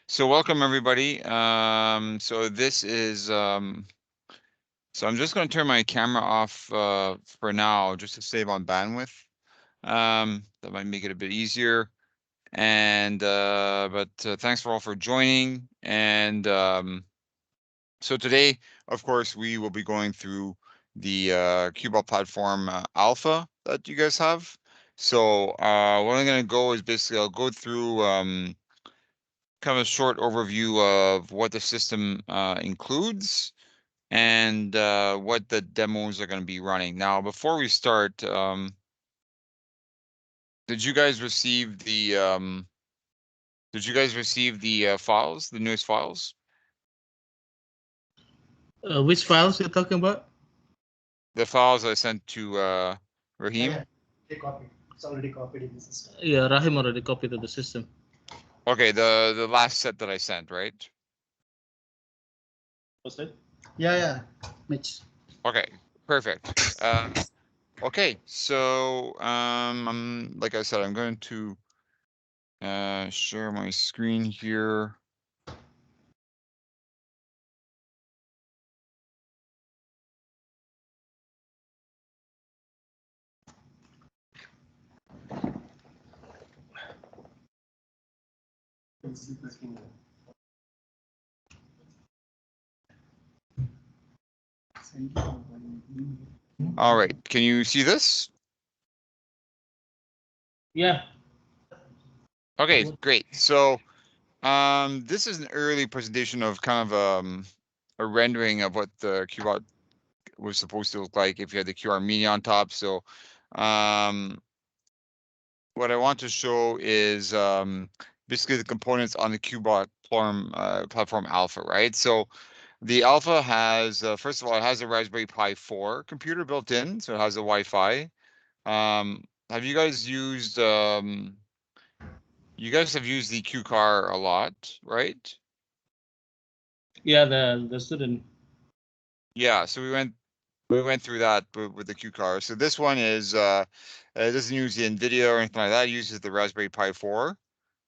So welcome everybody. So this is so I'm just going to turn my camera off for now, just to save on bandwidth. That might make it a bit easier. And but thanks for all for joining. And so today, of course, we will be going through the QBot platform alpha that you guys have. So what I'm going to go is basically I'll go through kind of a short overview of what the system includes and what the demos are going to be running. Now, before we start, did you guys receive the files, the newest files? Which files you're talking about? The files I sent to Raheem? Yeah, they copied. It's already copied in the system. Yeah, Rahim already copied to the system. Okay, the last set that I sent, right? Was it? Yeah, Mitch. Okay, perfect. Okay, so like I said, I'm going to share my screen here. All right, can you see this? Yeah. Okay, great. So this is an early presentation of kind of a rendering of what the QBot was supposed to look like if you had the QR media on top. So what I want to show is basically the components on the QBot platform alpha, right? So the alpha has first of all, it has a Raspberry Pi 4 computer built in, so it has a Wi-Fi. Have you guys used you guys have used the Q car a lot, right? Yeah, the student. Yeah, so we went through that with the Q car. So this one is it doesn't use the NVIDIA or anything like that. It uses the Raspberry Pi 4.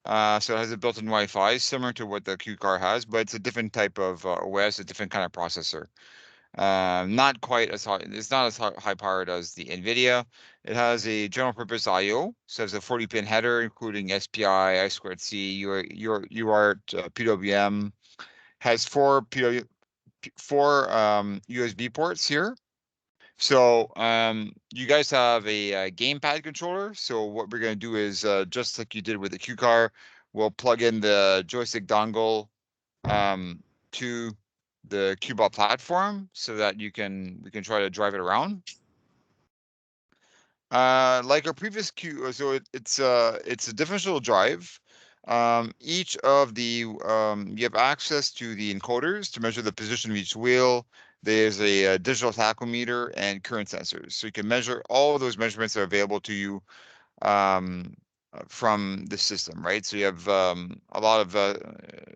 So it has a built-in Wi-Fi, similar to what the Q car has, but it's a different type of OS, a different kind of processor. Not quite as high. It's not as high powered as the NVIDIA. It has a general purpose I/O, so it's a 40-pin header, including SPI, I2C, UART, PWM. Has four USB ports here. So you guys have a gamepad controller. So what we're going to do is just like you did with the Q car, we'll plug in the joystick dongle to the QBot platform so that we can try to drive it around. Like our previous so it's a differential drive. Each of the you have access to the encoders to measure the position of each wheel. There's a digital tachometer and current sensors, so you can measure all of those measurements are available to you from the system, right? So you have a lot of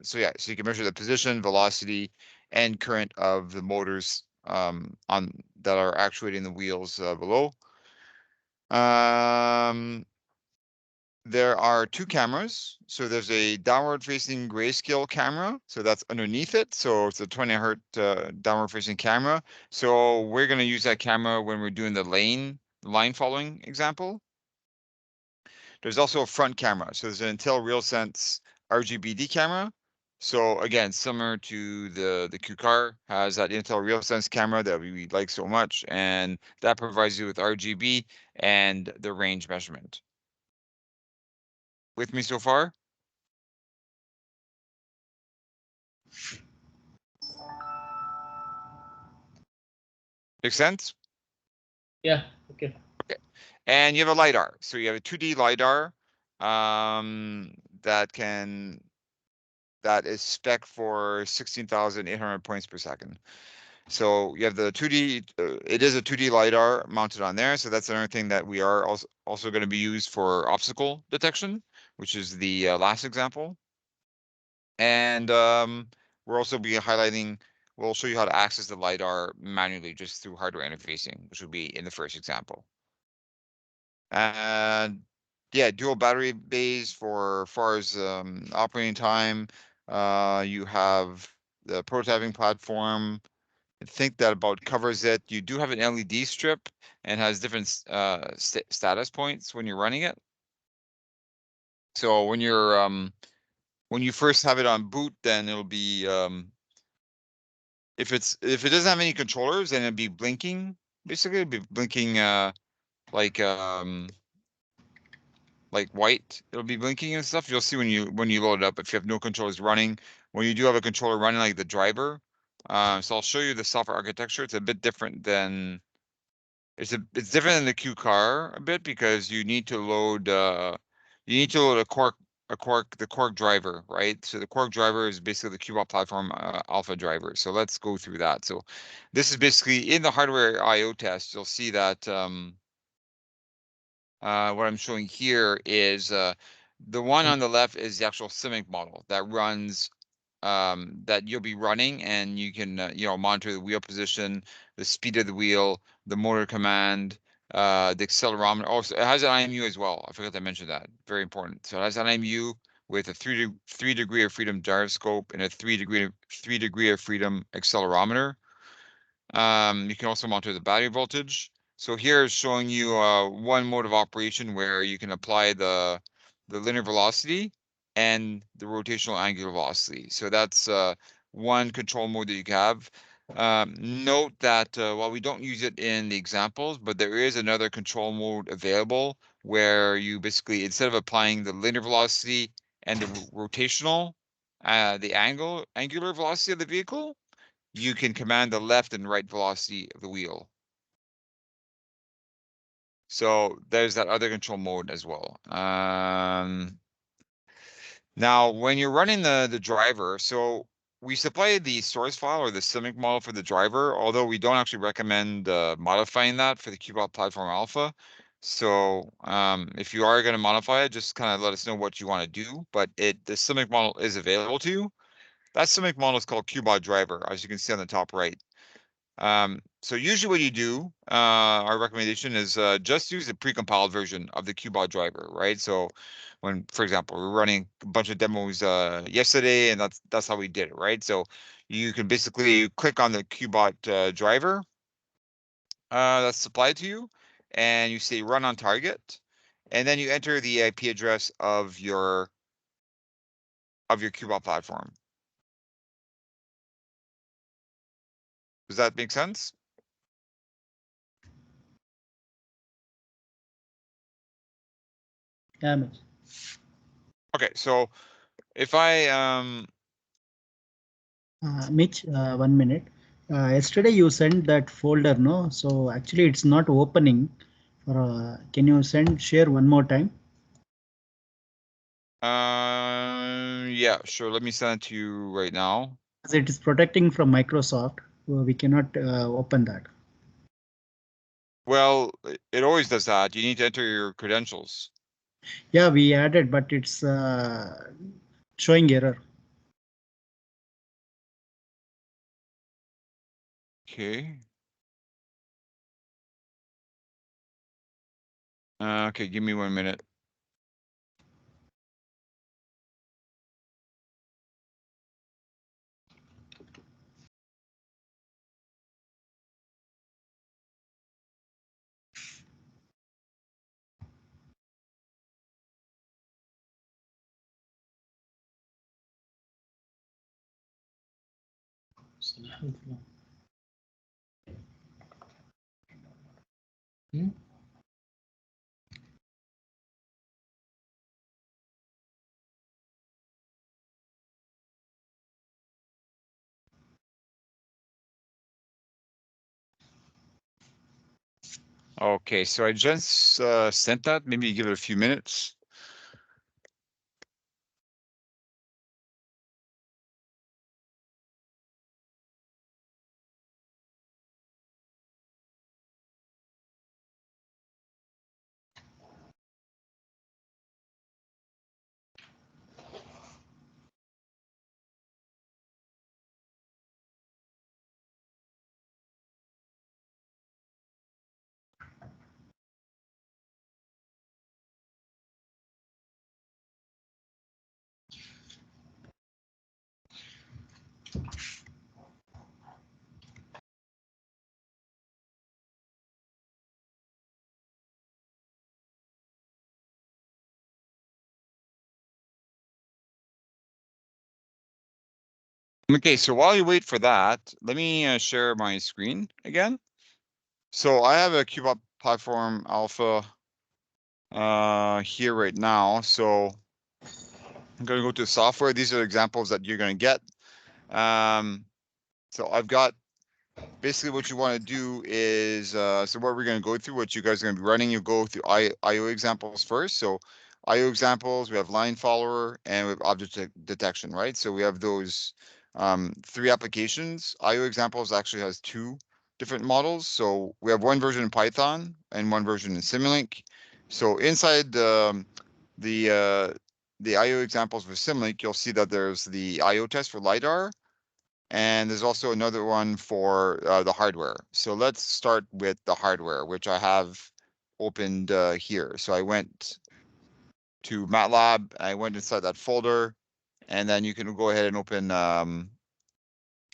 so you can measure the position, velocity, and current of the motors on that are actuating the wheels below. There are two cameras. So there's a downward facing grayscale camera. So that's underneath it. So it's a 20 hertz downward facing camera. So we're going to use that camera when we're doing the line following example. There's also a front camera. So there's an Intel RealSense RGBD camera. So again, similar to the Q car, has that Intel RealSense camera that we like so much, and that provides you with RGB and the range measurement. With me so far? Makes sense? Yeah. Okay. Okay. And you have a LiDAR. So you have a 2D LiDAR that is spec for 16,800 points per second. So you have the 2D, it is a 2D LiDAR mounted on there. So that's another thing that we are also going to be used for obstacle detection, which is the last example. And we're also be highlighting, we'll show you how to access the LiDAR manually just through hardware interfacing, which will be in the first example. And Yeah, dual battery bays for far as operating time. You have the prototyping platform. I think that about covers it. You do have an LED strip and has different status points when you're running it. So when you first have it on boot, then it'll be if it doesn't have any controllers, then it'll be blinking. Basically, it'll be blinking like like white. It'll be blinking and stuff. You'll see when you load it up if you have no controllers running. When you do have a controller running, like the driver. So I'll show you the software architecture. It's a bit different than it's different than the Q car a bit because you need to load the Quark driver, right? So the Quark driver is basically the QBot platform alpha driver. So let's go through that. So this is basically in the hardware I/O test. You'll see that what I'm showing here is the one on the left is the actual Simic model that runs that you'll be running, and you can monitor the wheel position, the speed of the wheel, the motor command, the accelerometer. Oh, so it has an IMU as well. I forgot to mention that. Very important. So it has an IMU with a three degree of freedom gyroscope and a three degree of freedom accelerometer. You can also monitor the battery voltage. So here is showing you one mode of operation where you can apply the linear velocity and the rotational angular velocity. So that's one control mode that you can have. Note that while we don't use it in the examples, but there is another control mode available where you basically, instead of applying the linear velocity and the rotational, the angular velocity of the vehicle, you can command the left and right velocity of the wheel. So there's that other control mode as well. Now, when you're running the driver, so we supply the source file or the Simic model for the driver, although we don't actually recommend modifying that for the QBot Platform Alpha. So if you are going to modify it, just kind of let us know what you want to do. But the Simic model is available to you. That Simic model is called QBot Driver, as you can see on the top right. So usually what you do, our recommendation is just use the precompiled version of the QBot driver, right? So when, for example, we're running a bunch of demos yesterday, and that's how we did it, right? So you can basically click on the QBot driver that's supplied to you, and you say run on target, and then you enter the IP address of your QBot platform. Does that make sense? Yeah, Mitch. Okay, so if I Mitch, 1 minute. Yesterday you sent that folder, no? So actually it's not opening. Can you share one more time? Yeah, sure. Let me send it to you right now. As it is protecting from Microsoft, we cannot open that. Well, it always does that. You need to enter your credentials. Yeah, we added, but it's showing error. Okay. Okay, give me 1 minute. Hmm? Okay, so I just sent that. Maybe give it a few minutes. Okay, so while you wait for that, let me share my screen again. So I have a QBot platform alpha here right now. So I'm going to go to software. These are examples that you're going to get. So I've got basically what you want to do is, so what we're going to go through, what you guys are going to be running, you go through IO examples first. So IO examples, we have line follower and we have object detection, right? So we have those 3 applications. IO examples actually has 2 different models. So we have one version in Python and one version in Simulink. So inside the IO examples for Simulink, you'll see that there's the IO test for LiDAR, and there's also another one for the hardware. So let's start with the hardware, which I have opened here. So I went to MATLAB, I went inside that folder, and then you can go ahead and open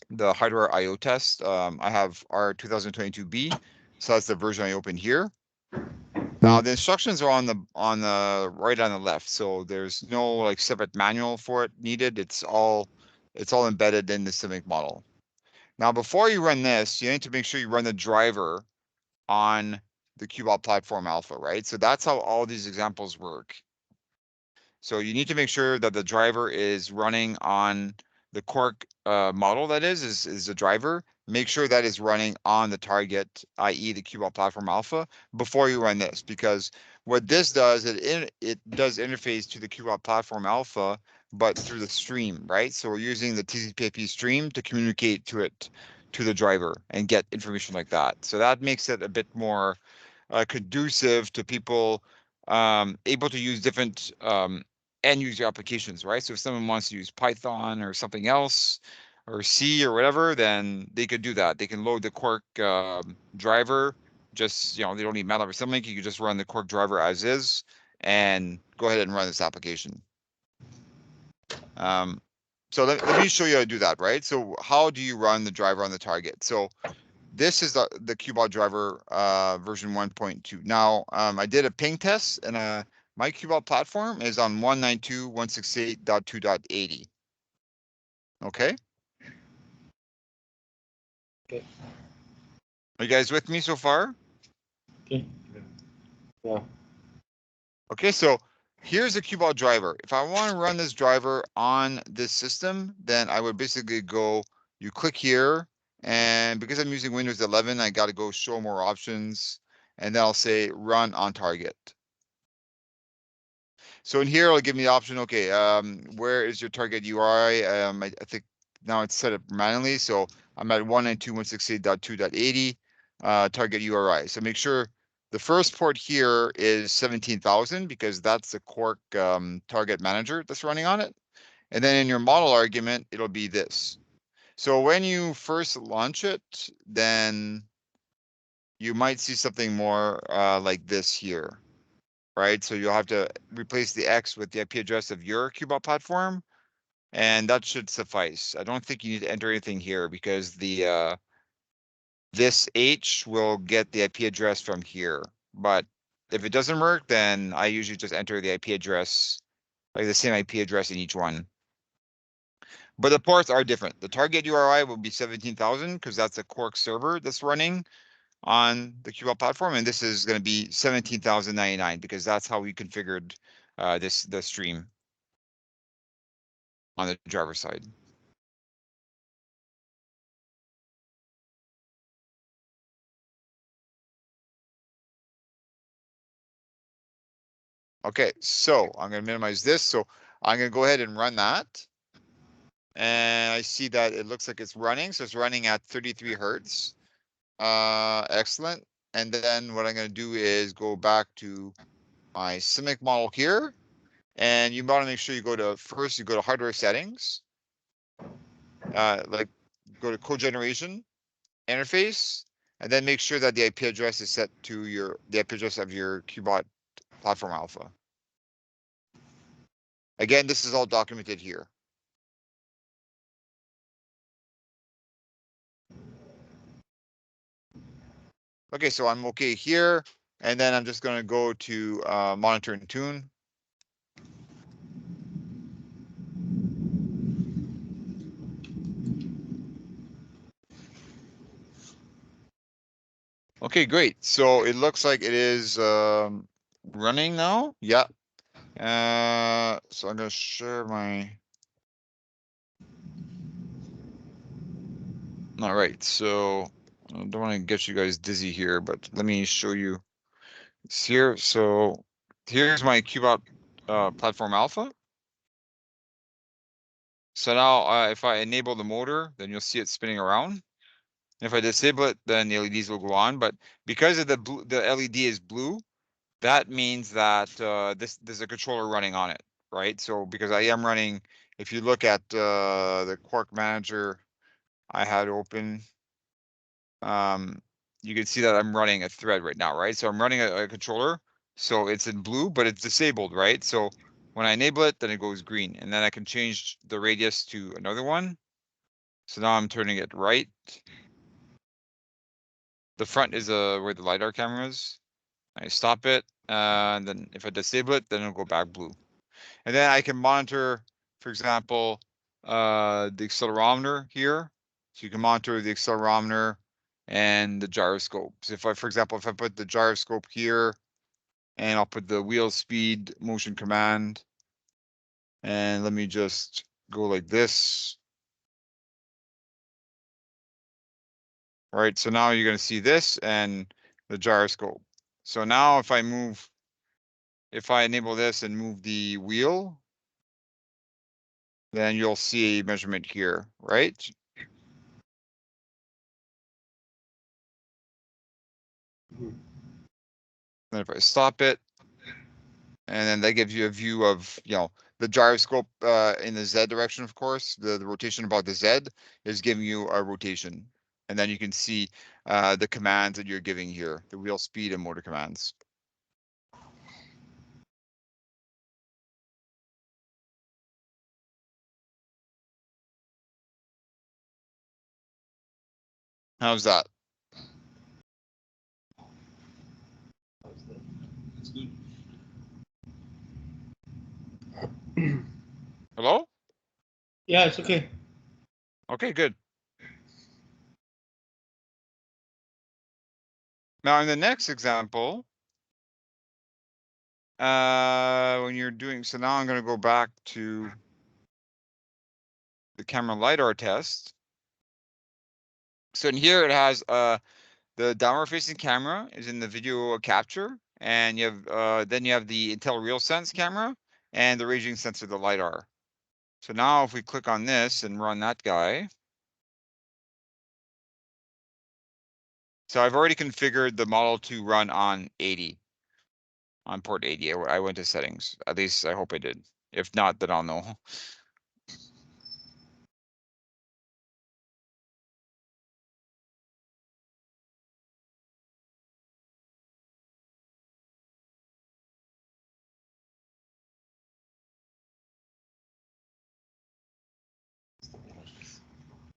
the hardware IO test. I have R2022B, so that's the version I opened here. Now the instructions are on the right on the left, so there's no like separate manual for it needed. It's all embedded in the Simulink model. Now, before you run this, you need to make sure you run the driver on the QBot platform alpha, right? So that's how all these examples work. So you need to make sure that the driver is running on the Quark model, that is the driver. Make sure that is running on the target, i.e. the QBot platform alpha, before you run this, because what this does, it does interface to the QBot platform alpha, but through the stream, right? So we're using the TCP/IP stream to communicate to it, to the driver, and get information like that. So that makes it a bit more conducive to people able to use different end user applications, right? So if someone wants to use Python or something else, or C or whatever, then they could do that. They can load the Quark driver. Just, they don't need MATLAB or something. You can just run the Quark driver as is and go ahead and run this application. So let me show you how to do that, right? So how do you run the driver on the target? So this is the QBot driver version 1.2. Now, I did a ping test, and my QBot platform is on 192.168.2.80. Okay. Okay. Are you guys with me so far? Okay. Yeah. Okay, so here's the QBot driver. If I want to run this driver on this system, then I would basically go, you click here, and because I'm using Windows 11, I got to go show more options, and then I'll say run on target. So in here, it'll give me the option, okay, where is your target URI? I think now it's set up manually. So I'm at 192.168.2.80 target URI. So make sure the first port here is 17,000 because that's the Quark target manager that's running on it. And then in your model argument, it'll be this. So when you first launch it, then you might see something more like this here. Right? So you'll have to replace the X with the IP address of your QBot platform, and that should suffice. I don't think you need to enter anything here because the this H will get the IP address from here. But if it doesn't work, then I usually just enter the IP address, like the same IP address in each one. But the ports are different. The target URI will be 17,000 because that's a Quark server that's running on the QBot platform, and this is going to be 17,099 because that's how we configured the stream on the driver side. Okay, so I'm going to minimize this. So I'm going to go ahead and run that. And I see that it looks like it's running. So it's running at 33 Hertz. Excellent. And then what I'm going to do is go back to my Simulink model here. And you want to make sure you go to hardware settings. Like go to code generation interface, and then make sure that the IP address is set to the IP address of your QBot platform alpha. Again, this is all documented here. Okay, so I'm okay here. And then I'm just going to go to monitor and tune. Okay, great. So it looks like it is running now. Yeah. So I'm going to share my. All right. So I don't want to get you guys dizzy here, but let me show you. It's here. So here's my QBot platform alpha. So now if I enable the motor, then you'll see it spinning around. If I disable it, then the LEDs will go on. But because of the LED is blue, that means that there's a controller running on it, right? So because I am running, if you look at the Quark Manager I had open, you can see that I'm running a thread right now, right? So I'm running a controller, so it's in blue, but it's disabled, right? So when I enable it, then it goes green, and then I can change the radius to another one. So now I'm turning it right. The front is where the LiDAR camera is. I stop it, and then if I disable it, then it'll go back blue. And then I can monitor, for example, the accelerometer here. So you can monitor the accelerometer and the gyroscope. So if I, for example, if I put the gyroscope here, and I'll put the wheel speed motion command, and let me just go like this. All right, so now you're going to see this and the gyroscope. So now if I enable this and move the wheel, then you'll see a measurement here, right? Then if I stop it, and then that gives you a view of, the gyroscope in the Z direction, of course, the rotation about the Z is giving you a rotation. And then you can see the commands that you're giving here, the wheel speed and motor commands. How's that? It's good. Hello? Yeah, it's okay. Okay, good. Now in the next example, when you're doing, so now I'm going to go back to the camera LiDAR test. So in here it has the downward facing camera is in the video capture, and you have then you have the Intel RealSense camera and the raging sensor, the LiDAR. So now if we click on this and run that guy. So I've already configured the model to run on 80, on port 80. I went to settings. At least I hope I did. If not, then I'll know.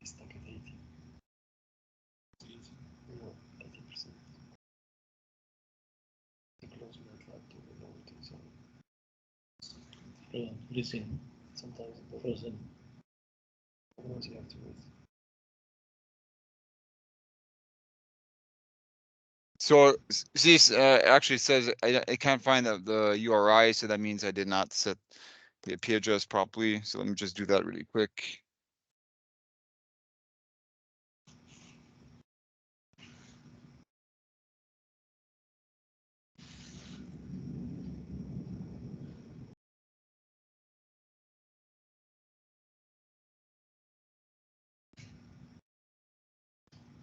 Stuck at 80. No, 80%. The close my lab to the loading zone. Yeah, listen. Sometimes the frozen. Otherwise you have to wait. So see, actually says I can't find the URI, so that means I did not set the IP address properly. So let me just do that really quick.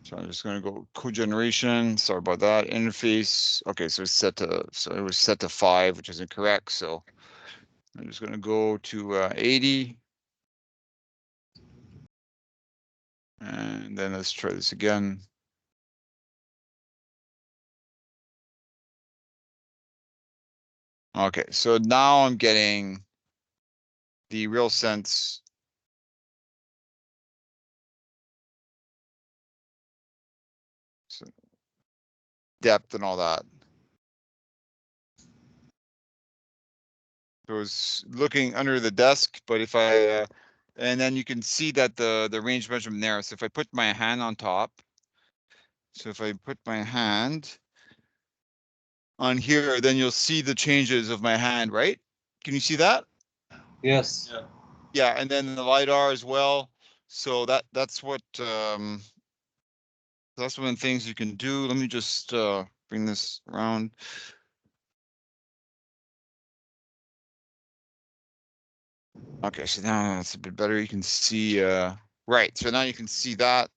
So I'm just going to go code generation. Sorry about that. Interface. Okay, so it's set to, so it was set to 5, which is incorrect. So I'm just going to go to 80. And then let's try this again. Okay, so now I'm getting the RealSense. So depth and all that. So it's looking under the desk, but if I, and then you can see that the range measurement there. So if I put my hand on top, so if I put my hand on here, then you'll see the changes of my hand, right? Can you see that? Yes. Yeah. Yeah, and then the LiDAR as well. So that's what that's one of the things you can do. Let me just bring this around. Okay, so now it's a bit better. You can see right. So now you can see that.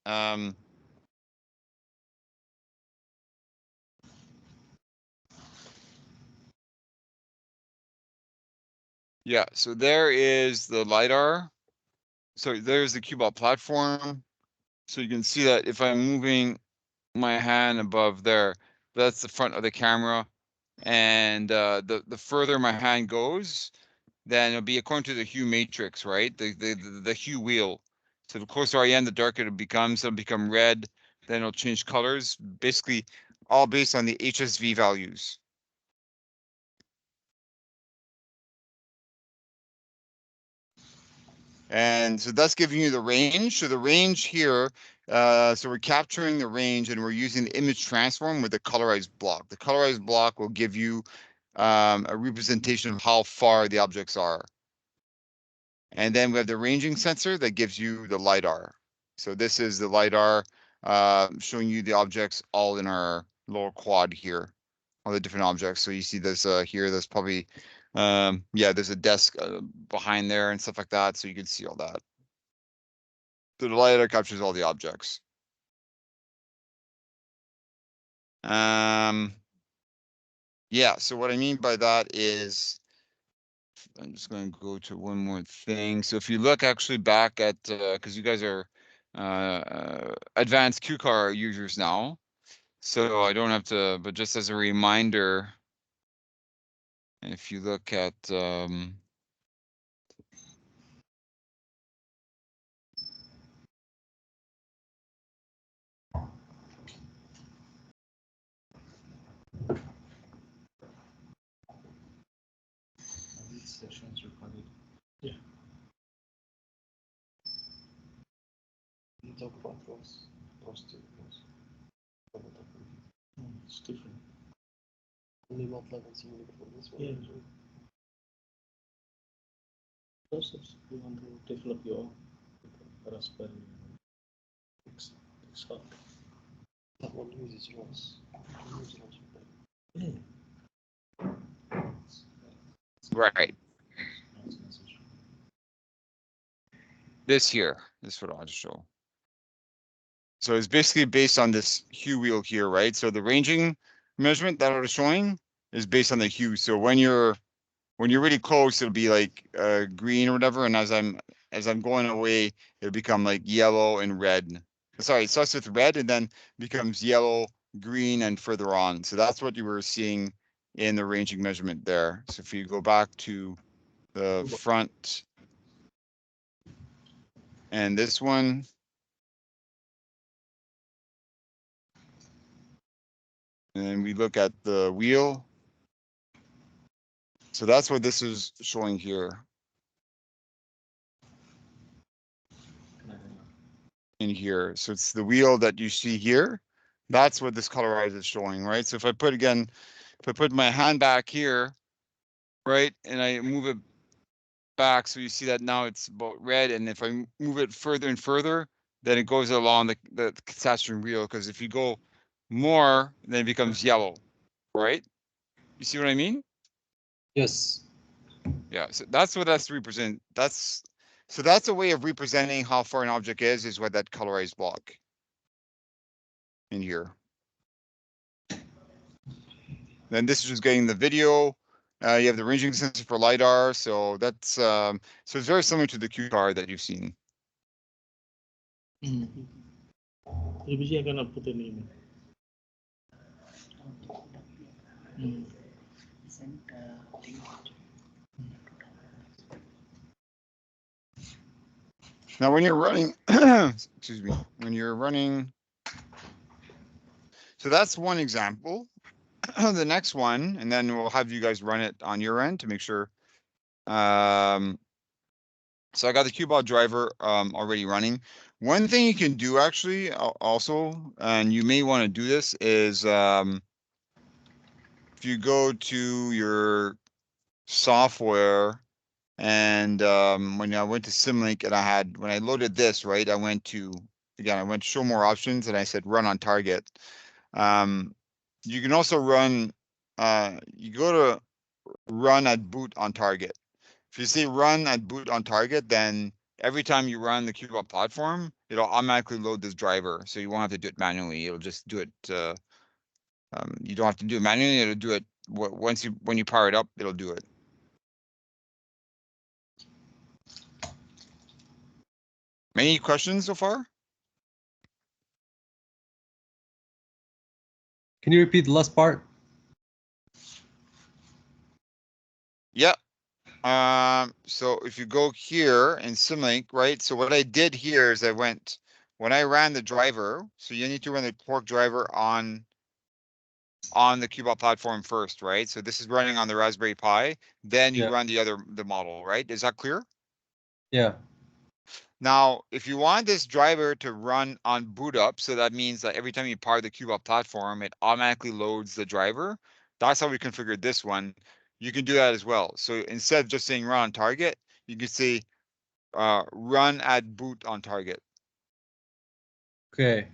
Yeah, so there is the LiDAR. So there's the QBot platform. So you can see that if I'm moving my hand above there, that's the front of the camera. And the further my hand goes, then it'll be according to the hue matrix, right? The hue wheel. So the closer I am, the darker it becomes. It'll become red. Then it'll change colors. Basically, all based on the HSV values. And so that's giving you the range. So the range here, so we're capturing the range and we're using the image transform with the colorized block. The colorized block will give you a representation of how far the objects are. And then we have the ranging sensor that gives you the LiDAR. So this is the LiDAR showing you the objects all in our lower quad here, all the different objects. So you see this here, there's probably, yeah, there's a desk behind there and stuff like that. So you can see all that. So the LiDAR captures all the objects. Yeah, so what I mean by that is, I'm just going to go to one more thing. So if you look actually back at, because you guys are advanced QCar users now, so I don't have to, but just as a reminder, if you look at, These sessions recorded. Yeah. You talk about those positive things. It's different. Only what levels you look for this one. Yeah. Process you want to develop your own Raspberry X-Hawk. That one uses yours. Yeah. right, this here, this is what I'll show. So it's basically based on this hue wheel here, right? So the ranging measurement that I was showing is based on the hue. So when you're really close, it'll be like green or whatever, and as I'm going away, it'll become like yellow and red. Sorry, it starts with red and then becomes yellow, green, and further on. So that's what you were seeing in the ranging measurement there. So if you go back to the front and this one, and we look at the wheel. So that's what this is showing here. In here. So it's the wheel that you see here. That's what this colorize is showing, right? So if I put my hand back here, right, and I move it back, so you see that now it's about red, and if I move it further and further, then it goes along the catastrophe wheel, because if you go more, then it becomes yellow, right? You see what I mean? Yes. Yeah, so that's what that's represent. So that's a way of representing how far an object is what that colorized block in here. Then this is just getting the video. You have the ranging sensor for LiDAR. So that's so it's very similar to the Q card that you've seen. Usually I'm gonna put an email. Now, when you're running, excuse me, when you're running, So that's one example. The next one, and then we'll have you guys run it on your end to make sure. So I got the QBot driver already running. One thing you can do actually also, and you may want to do this, is if you go to your software and when I went to Symlink and when I loaded this, right, I went to show more options and I said run on target. You can also run, you go to run at boot on target. If you see run at boot on target, then every time you run the QBot platform, it'll automatically load this driver. So you won't have to do it manually. It'll just do it. You don't have to do it manually. It'll do it when you power it up. It'll do it. Any questions so far? Can you repeat the last part? Yep. So if you go here in Symlink, right? So what I did here is when I ran the driver, so you need to run the Quark driver on the QBot platform first, right? So this is running on the Raspberry Pi, then you run the model, right? Is that clear? Yeah. Now, if you want this driver to run on boot up, so that means that every time you power the QBot platform, it automatically loads the driver. That's how we configured this one. You can do that as well. So instead of just saying run on target, you can say run at boot on target. Okay.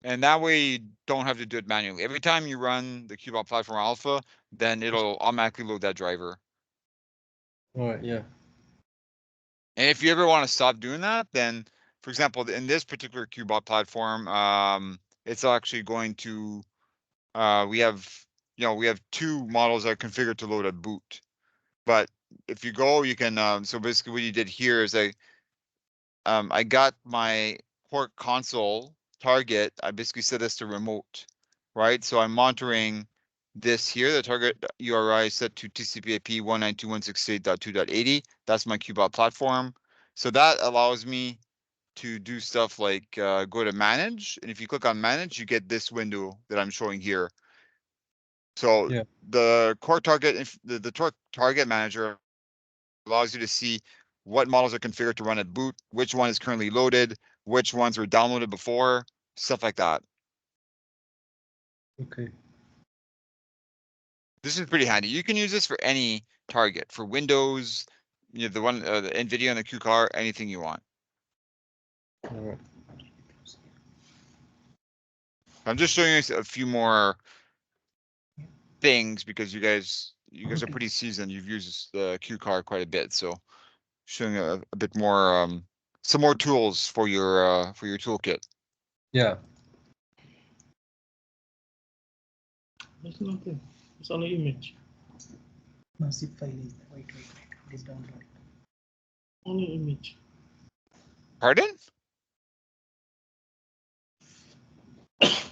And that way you don't have to do it manually. Every time you run the QBot platform alpha, then it'll automatically load that driver. All right. Yeah. And if you ever want to stop doing that, then, for example, in this particular QBot platform, it's actually going to, we have 2 models that are configured to load at boot. But if you go, you can, so basically what you did here is I got my port console target. I basically set this to remote, right? So I'm monitoring this here, the target URI set to TCP/IP 192.168.2.80. That's my QBot platform. So that allows me to do stuff like go to manage. And if you click on manage, you get this window that I'm showing here. So the core target, the target manager allows you to see what models are configured to run at boot, which one is currently loaded, which ones were downloaded before, stuff like that. Okay. This is pretty handy. You can use this for any target, for Windows, the NVIDIA and the Q car, anything you want. All right. I'm just showing you a few more things because you guys are pretty seasoned. You've used the Q car quite a bit, so showing a bit more, some more tools for your toolkit. Yeah. There's nothing. It's only image. No, zip file is there. Wait. It is downloading. Only image. Pardon?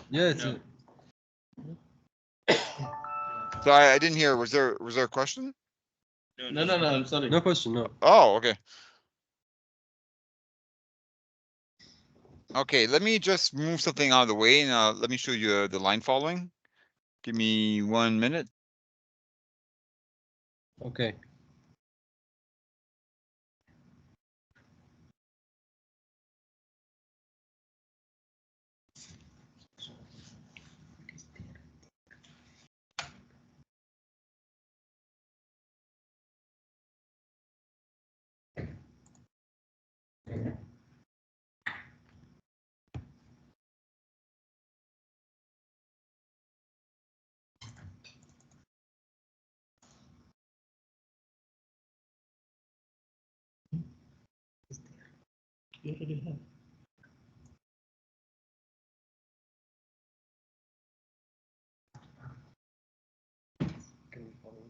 Yeah. It's No. So I didn't hear. Was there a question? No. I'm sorry. no question. No. Oh, okay. Okay, let me just move something out of the way and let me show you the line following. Give me 1 minute. Okay. You already have. Can you follow?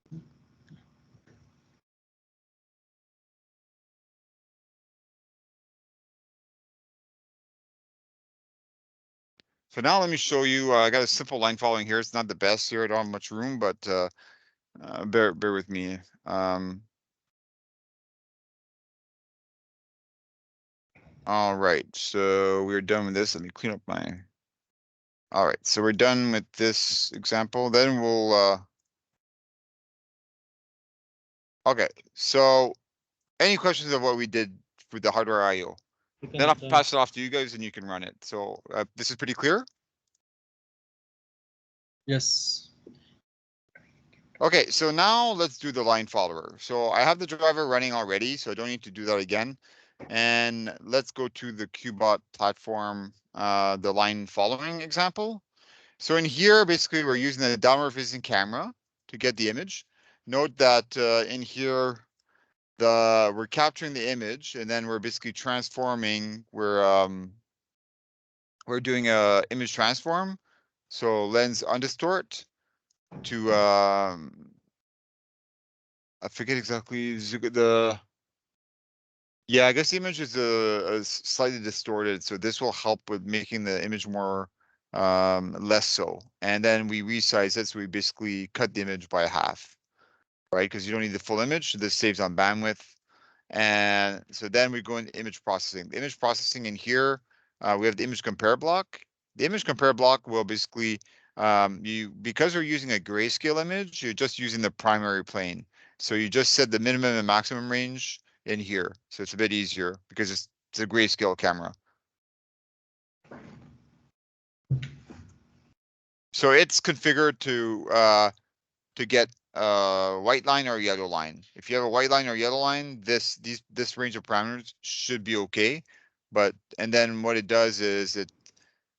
So now let me show you. I got a simple line following here. It's not the best here. I don't have much room, but bear with me. All right, so we're done with this. Let me clean up my All right, so we're done with this example. Then we'll, okay, so any questions of what we did for the hardware I/O? We can Then I'll try. pass it off to you guys and you can run it. So this is pretty clear? Yes. Okay, so now let's do the line follower. So I have the driver running already, so I don't need to do that again. And let's go to the QBot platform, the line following example. So in here, basically, we're using the downward facing camera to get the image. Note that in here, we're capturing the image, and then we're basically transforming. We're doing a image transform. So lens undistort to I forget exactly yeah, I guess the image is slightly distorted, so this will help with making the image more less so. And then we resize it, so we basically cut the image by half, right? Because you don't need the full image, so this saves on bandwidth. And so then we go into image processing. The image processing in here, we have the image compare block. The image compare block will basically, because we're using a grayscale image, you're just using the primary plane. So you just set the minimum and maximum range in here. So it's a bit easier because it's a grayscale camera. So it's configured to get a white line or a yellow line. If you have a white line or yellow line, this range of parameters should be okay. And then what it does is so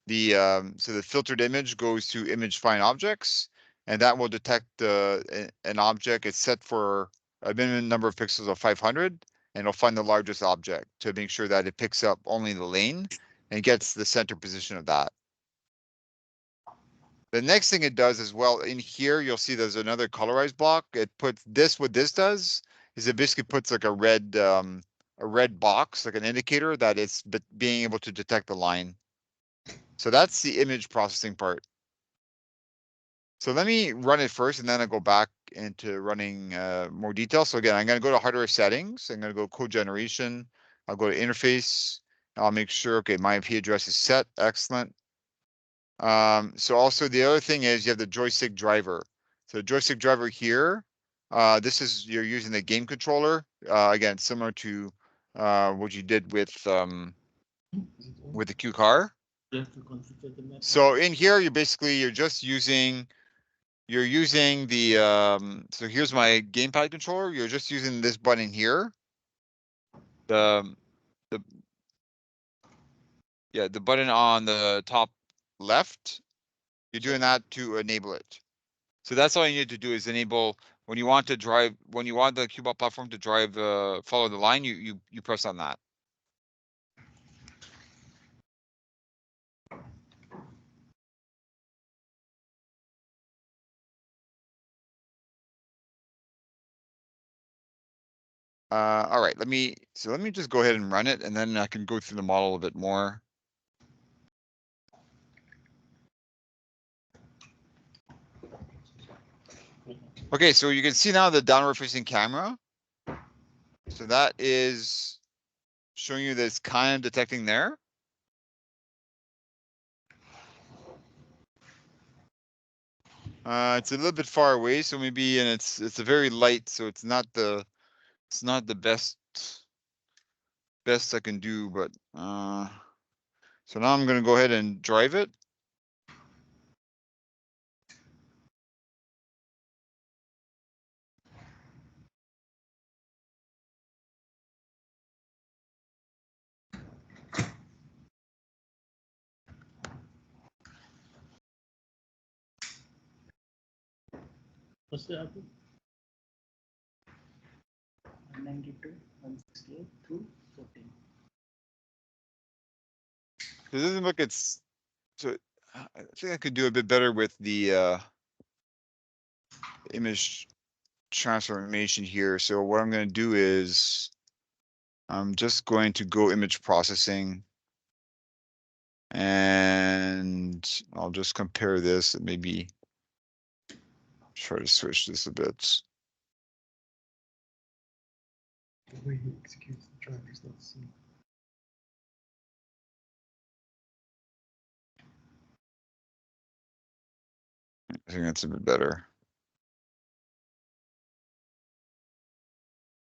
the filtered image goes to image find objects, and that will detect an object. It's set for a minimum number of pixels of 500, and it'll find the largest object to make sure that it picks up only the lane and gets the center position of that. The next thing it does as well, in here, you'll see there's another colorized block. It puts this, what this does is it basically puts like a red box, like an indicator that it's being able to detect the line. So that's the image processing part. So let me run it first, and then I'll go back into running more details. So again, I'm going to go to hardware settings. I'm going to go code generation. I'll go to interface. I'll make sure, okay, my IP address is set. Excellent. So also the other thing is you have the joystick driver. So joystick driver here, you're using the game controller, again, similar to what you did with the Q car. You have to configure the map. So in here, you're just using, so here's my gamepad controller. You're just using this button here. The, the button on the top left. You're doing that to enable it. So that's all you need to do is enable when you want the QBot platform to drive follow the line, you press on that. All right, let me just go ahead and run it, and then I can go through the model a bit more. Okay, so you can see now the downward facing camera. So that is showing you that it's kind of detecting there. It's a little bit far away, so maybe, and it's a very light, so it's not the best I can do, but so now I'm gonna go ahead and drive it. What's the output? 192, 168 through 14. It doesn't look so I think I could do a bit better with the image transformation here. So what I'm going to do is I'm just going to go image processing, and I'll just compare this and maybe try to switch this a bit. The way he executes the driver is not seen. I think that's a bit better.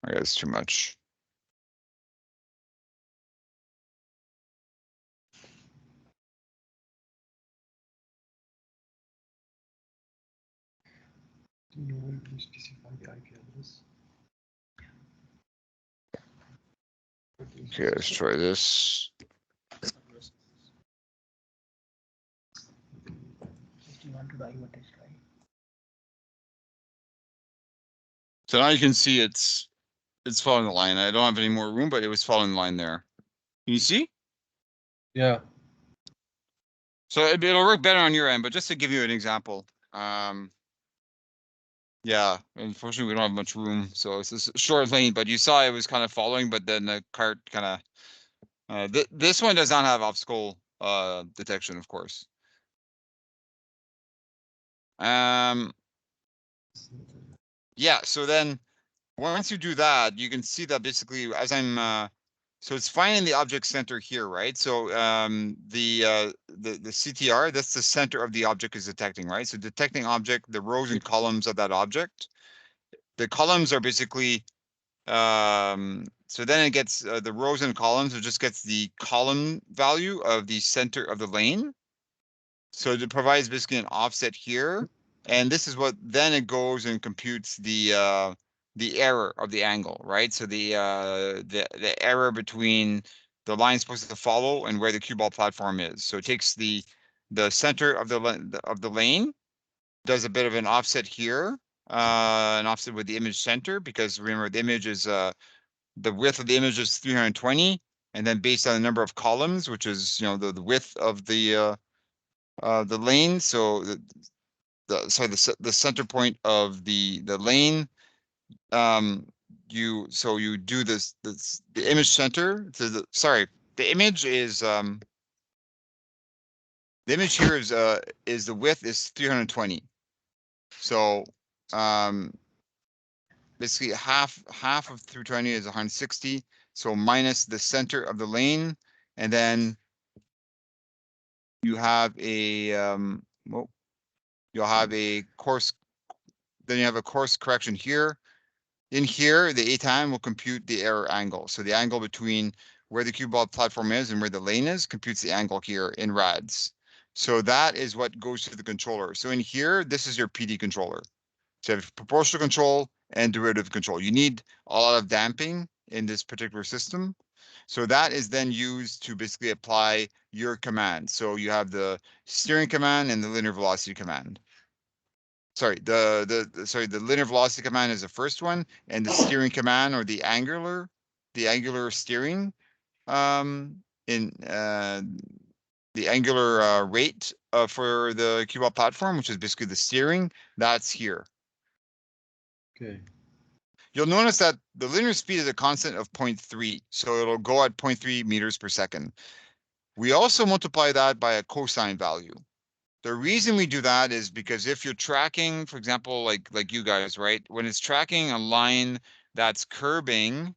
I guess too much. Do you know when you specify the IP address? Okay, let's try this. Just you want to do IO test, right? So now you can see it's following the line. I don't have any more room, but it was following the line there. Can you see? Yeah. So it'll work better on your end, but just to give you an example, yeah, unfortunately we don't have much room, so it's this short lane. But you saw it was kind of following, but then the cart kind of this one does not have obstacle detection, of course. Yeah. So then once you do that, you can see that basically as I'm so it's finding the object center here, right? So the CTR, that's the center of the object is detecting, right? So detecting object, the rows and columns of that object. The columns are basically so then it gets the rows and columns, it just gets the column value of the center of the lane. So it provides basically an offset here, and this is what then it goes and computes the error of the angle, right? So the error between the line supposed to follow and where the QBot platform is. So it takes the center of the lane, does a bit of an offset here, an offset with the image center, because remember the image is the width of the image is 320, and then based on the number of columns, which is the width of the lane. So the center point of the lane. You do this the image center to the image is the image here is the width is 320. So basically half of 320 is 160. So minus the center of the lane, and then you have a well, you'll have a course. Then you have a course correction here. In here, the ATIM will compute the error angle. So the angle between where the QBot platform is and where the lane is computes the angle here in rads. So that is what goes to the controller. So in here, this is your PD controller. So you have proportional control and derivative control. You need a lot of damping in this particular system. So that is then used to basically apply your command. So you have the steering command and the linear velocity command. Sorry, the linear velocity command is the first one, and the steering command or the angular steering in the angular rate for the QBot platform, which is basically the steering, that's here. Okay. You'll notice that the linear speed is a constant of 0.3, so it'll go at 0.3 meters per second. We also multiply that by a cosine value. The reason we do that is because if you're tracking, for example, like you guys, right? When it's tracking a line that's curbing,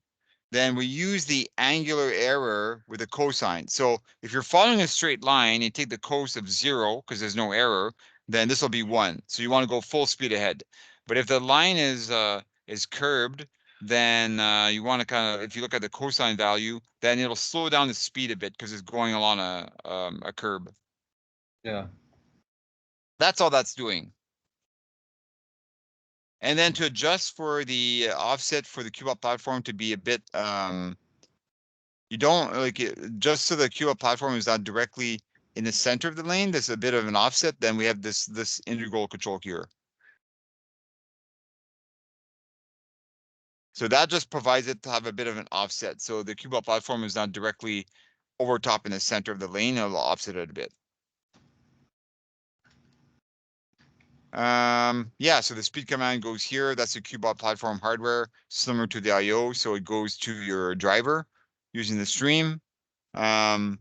then we use the angular error with a cosine. So if you're following a straight line, you take the cos of 0 because there's no error, then this will be 1. So you want to go full speed ahead. But if the line is curbed, then you want to kind of, if you look at the cosine value, then it'll slow down the speed a bit because it's going along a curb. Yeah. That's all that's doing. And then to adjust for the offset for the QBot platform to be a bit, you don't like it, just so the QBot platform is not directly in the center of the lane, there's a bit of an offset, then we have this integral control here. So that just provides it to have a bit of an offset. So the QBot platform is not directly over top in the center of the lane, it'll offset it a bit. Yeah, so the speed command goes here. That's the QBot platform hardware, similar to the IO. So it goes to your driver using the stream. And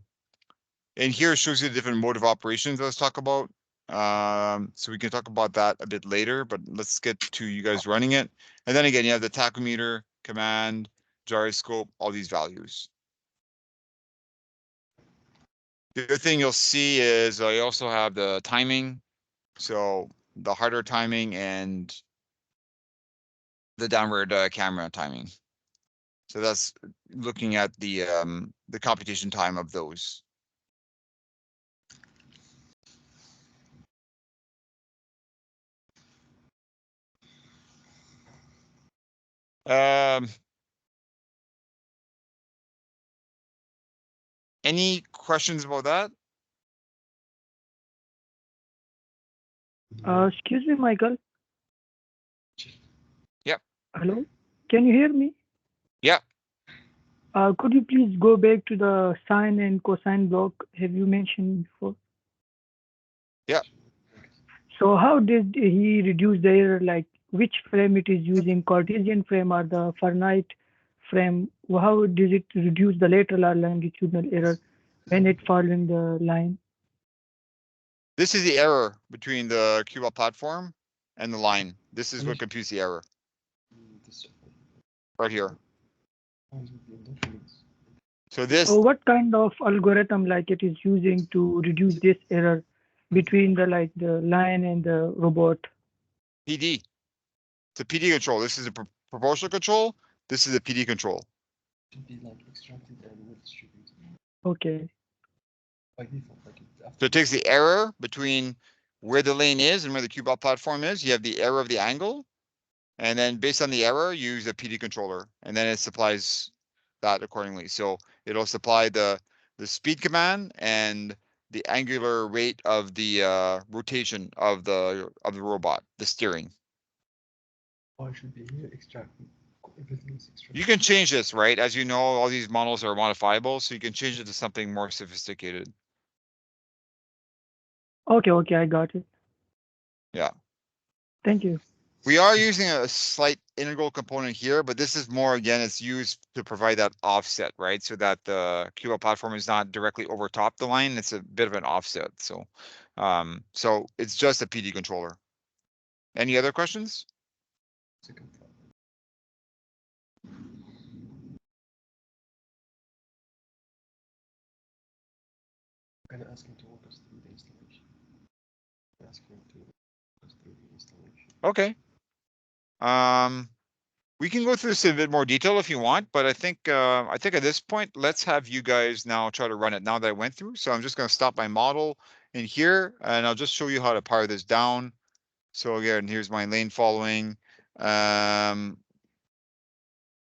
here it shows you the different mode of operations let's talk about. So we can talk about that a bit later, but let's get to you guys running it. And then again, you have the tachometer, command, gyroscope, all these values. The other thing you'll see is I also have the timing. So the harder timing and the downward camera timing. So that's looking at the computation time of those. Any questions about that? Excuse me, Michael. Yep. Hello, can you hear me? Yep. Could you please go back to the sine and cosine block? Have you mentioned before? Yeah. So how did he reduce the error? Like which frame it is using, Cartesian frame or the Fahrenheit frame? How does it reduce the lateral or longitudinal error when it following the line? This is the error between the QBot platform and the line. This is what computes the error. Right here. So this. So what kind of algorithm like it is using to reduce this error between the line and the robot? PD. It's a PD control. This is a proportional control. This is a PD control. Should be like extracted and will distribute. Okay. By default, like so it takes the error between where the lane is and where the QBot platform is. You have the error of the angle. And then based on the error, you use a PD controller. And then it supplies that accordingly. So it'll supply the speed command and the angular rate of the rotation of the robot, the steering. I should be here extracting. Everything is extracted. You can change this, right? As you know, all these models are modifiable, so you can change it to something more sophisticated. Okay, I got it. Yeah. Thank you. We are using a slight integral component here, but this is more, again, it's used to provide that offset, right? So that the QBot platform is not directly over top the line. It's a bit of an offset. So, so it's just a PD controller. Any other questions? I'm gonna ask him to walk us through the installation. Ask him to walk us through the installation. Okay. We can go through this in a bit more detail if you want, but I think at this point, let's have you guys now try to run it now that I went through. So I'm just going to stop my model in here, and I'll just show you how to power this down. So again, here's my lane following.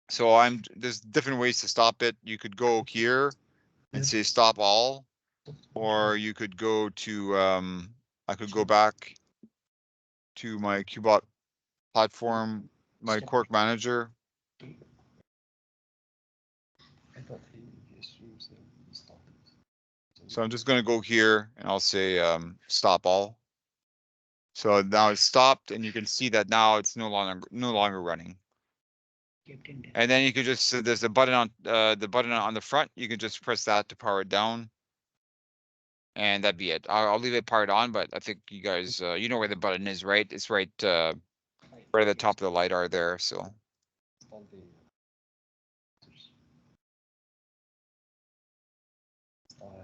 So there's different ways to stop it. You could go here and say stop all, or you could go to I could go back to my QBot platform, my Quark manager. I thought he assumes that he stopped it. So I'm just going to go here and I'll say stop all. So now it's stopped, and you can see that now it's no longer running. And then you can just there's a button on the front. You can just press that to power it down. And that'd be it. I'll leave it powered on, but I think you guys you know where the button is, right? It's right at the top of the LiDAR there. So I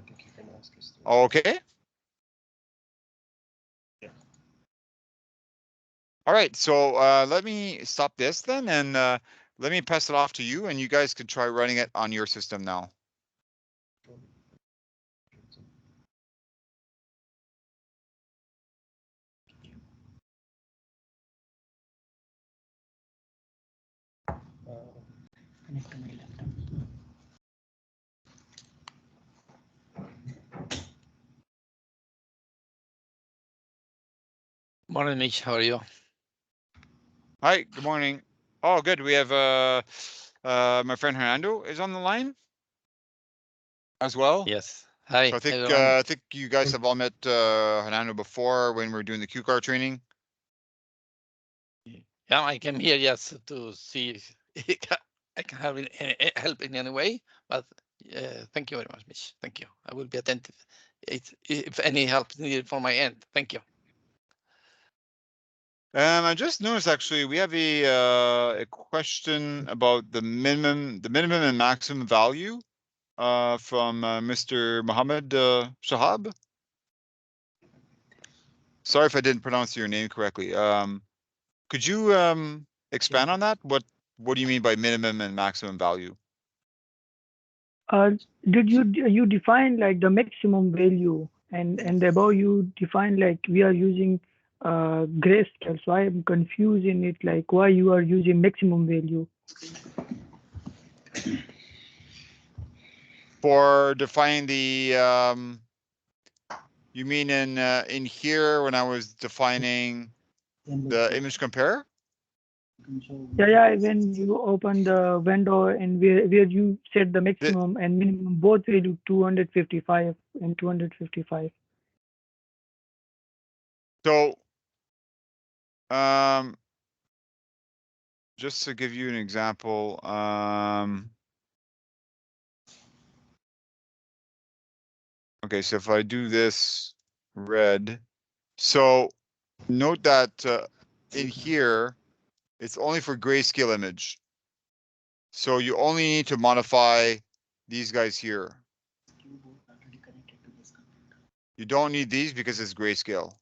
think you can ask us. okay. Yeah. All right, so let me stop this then, and let me pass it off to you, and you guys could try running it on your system now. Connect to my laptop. Morning, Mitch. How are you? Hi, good morning. Oh, good. We have my friend Hernando is on the line as well. Yes. Hi. So Everyone. I think you guys have all met Hernando before when we were doing the Q-car training. Yeah, I came here just to see if I can help in any way. But thank you very much, Mitch. Thank you. I will be attentive if any help is needed from my end. Thank you. I just noticed actually we have a question about the minimum and maximum value from Mr. Mohammed Shahab. Sorry if I didn't pronounce your name correctly. Could you expand on that? What do you mean by minimum and maximum value? Did you define like the maximum value and above you define like we are using grayscale, so I am confused in it, like why you are using maximum value. For defining the you mean in here when I was defining the image compare? Yeah, when you open the window and where you set the maximum and minimum both value 255 and 255. So just to give you an example, okay, so if I do this red, so note that in here, it's only for grayscale image. So you only need to modify these guys here. You don't need these because it's grayscale.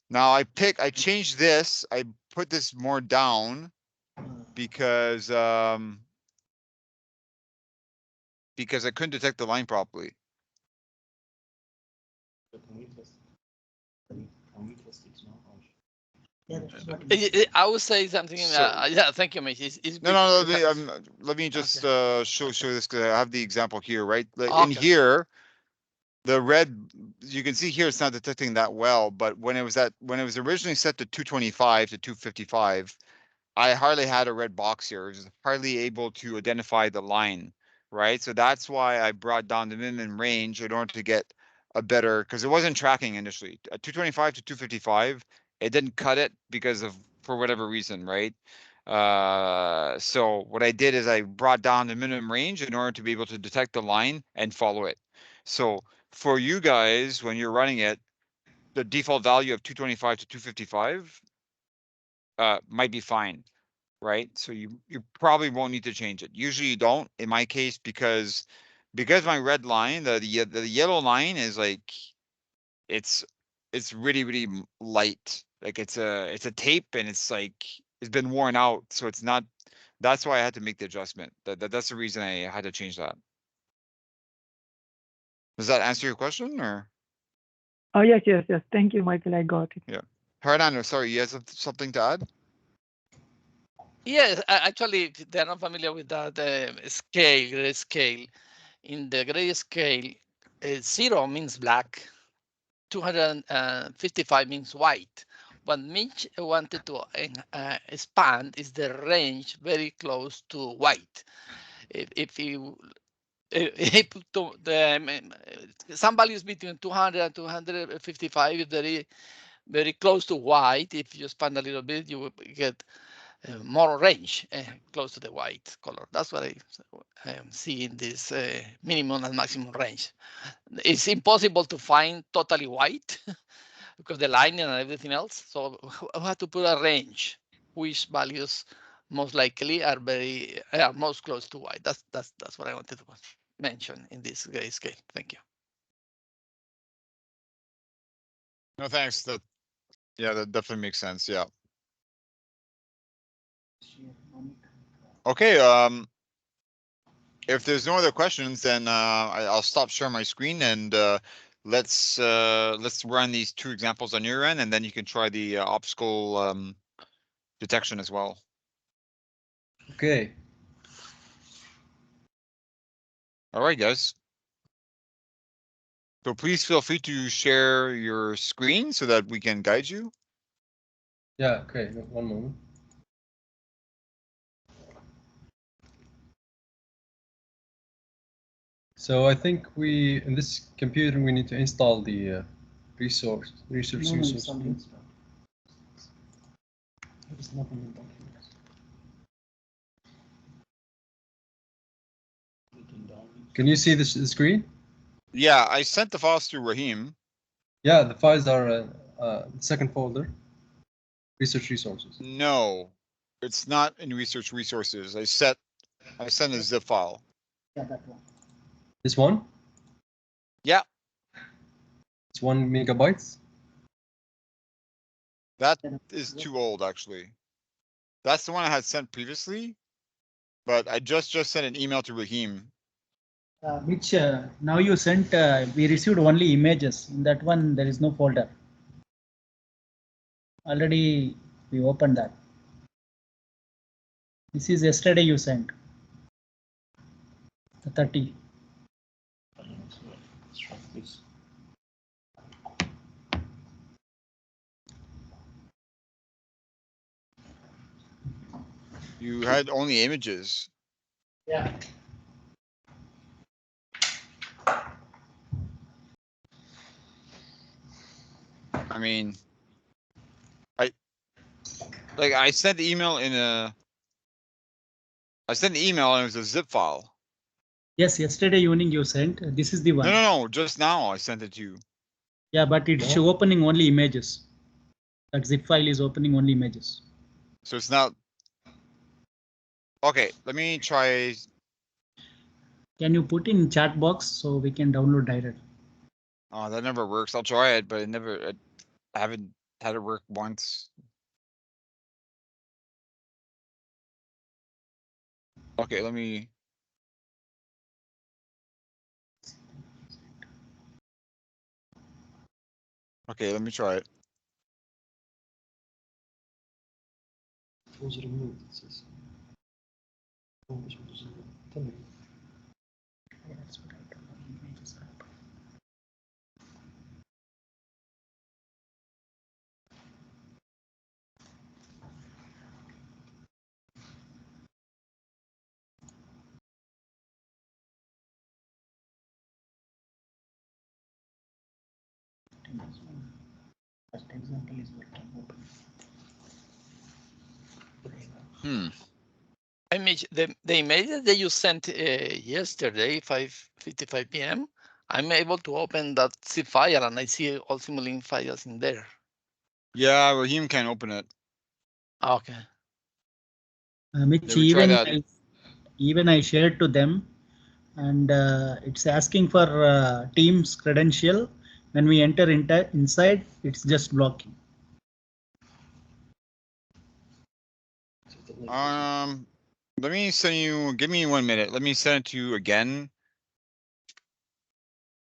Now I changed this, I put this more down because I couldn't detect the line properly. I would say something. Yeah, thank you, Mitch. No, let me just show this because I have the example here, right? In Okay. here, the red, you can see here it's not detecting that well, but when it was originally set to 225 to 255, I hardly had a red box here. It was hardly able to identify the line, right? So that's why I brought down the minimum range in order to get a better, because it wasn't tracking initially. At 225 to 255, it didn't cut it for whatever reason, right? So what I did is I brought down the minimum range in order to be able to detect the line and follow it. So for you guys, when you're running it, the default value of 225 to 255 might be fine, right? So you probably won't need to change it. Usually you don't, in my case, because my red line, the yellow line is like, it's really light. Like it's a tape and it's like, it's been worn out. So it's not, that's why I had to make the adjustment. That's the reason I had to change that. Does that answer your question or? Oh, yes. Thank you, Michael. I got it. Yeah. Hernando, sorry, you have something to add? Yes, actually, if they're not familiar with that gray scale. In the gray scale, 0 means black, 255 means white. What Mitch wanted to expand is the range very close to white. If you some values between 200 and 255 is very close to white. If you expand a little bit, you will get more range close to the white color. That's what I see in this minimum and maximum range. It's impossible to find totally white because the lining and everything else. So we have to put a range, which values most likely are most close to white. That's what I wanted to mention in this grayscale. Thank you. No, thanks. That definitely makes sense. Yeah. Okay. If there's no other questions, then I'll stop sharing my screen and let's run these two examples on your end, and then you can try the obstacle detection as well. Okay. All right, guys. So please feel free to share your screen so that we can guide you. Yeah, okay, one moment. So I think in this computer, we need to install the research resource. There's nothing in documents. Can you see the screen? Yeah, I sent the files to Raheem. Yeah, the files are the second folder, research resources. No, it's not in research resources. I sent a zip file. Yeah, that one. This one? Yeah. It's 1 megabytes. That is too old, actually. That's the one I had sent previously, but I just sent an email to Raheem. Which now you sent, we received only images. In that one, there is no folder. Already we opened that. This is yesterday you sent. The 30. Please. You had only images. Yeah. I mean, I sent the email I sent the email and it was a zip file. Yes, yesterday evening you sent. This is the one. No, just now I sent it to you. Yeah, but it's opening only images. That zip file is opening only images. So it's not. Okay, let me try. Can you put in chat box so we can download direct? Oh, that never works. I'll try it, but I haven't had it work once. Okay, let me. Okay, let me try it. It was removed, it says. Oh, this one doesn't tell me. That's what I told you, images are open. First example is working. Open. The email that you sent yesterday, 5:55 p.m., I'm able to open that zip file and I see all Simulink files in there. Yeah, Raheem can't open it. Okay. Which Yeah, we tried that. even I shared to them, and it's asking for Teams credential. When we enter inside, it's just blocking. Let me send you. Give me 1 minute. Let me send it to you again.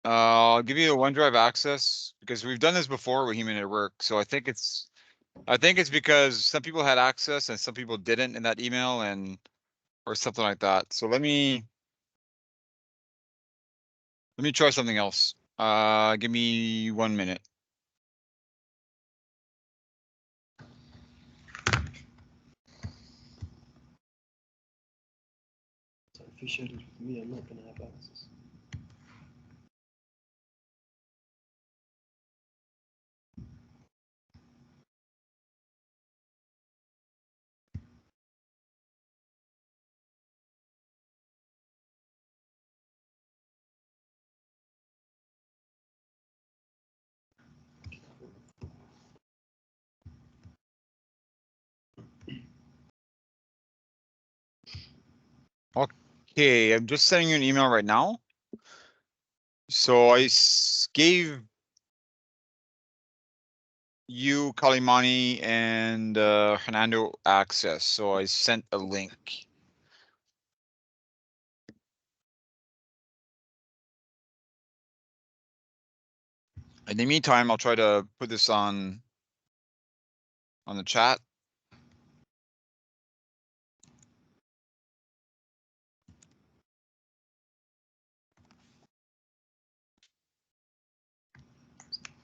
I'll give you the OneDrive access because we've done this before with Raheem and it worked. So I think it's because some people had access and some people didn't in that email or something like that. So let me try something else. Give me 1 minute. So if you share it with me, I'm not going to have access. Okay, I'm just sending you an email right now. So I gave you, Kalimani, and Hernando access. So I sent a link. In the meantime, I'll try to put this on the chat.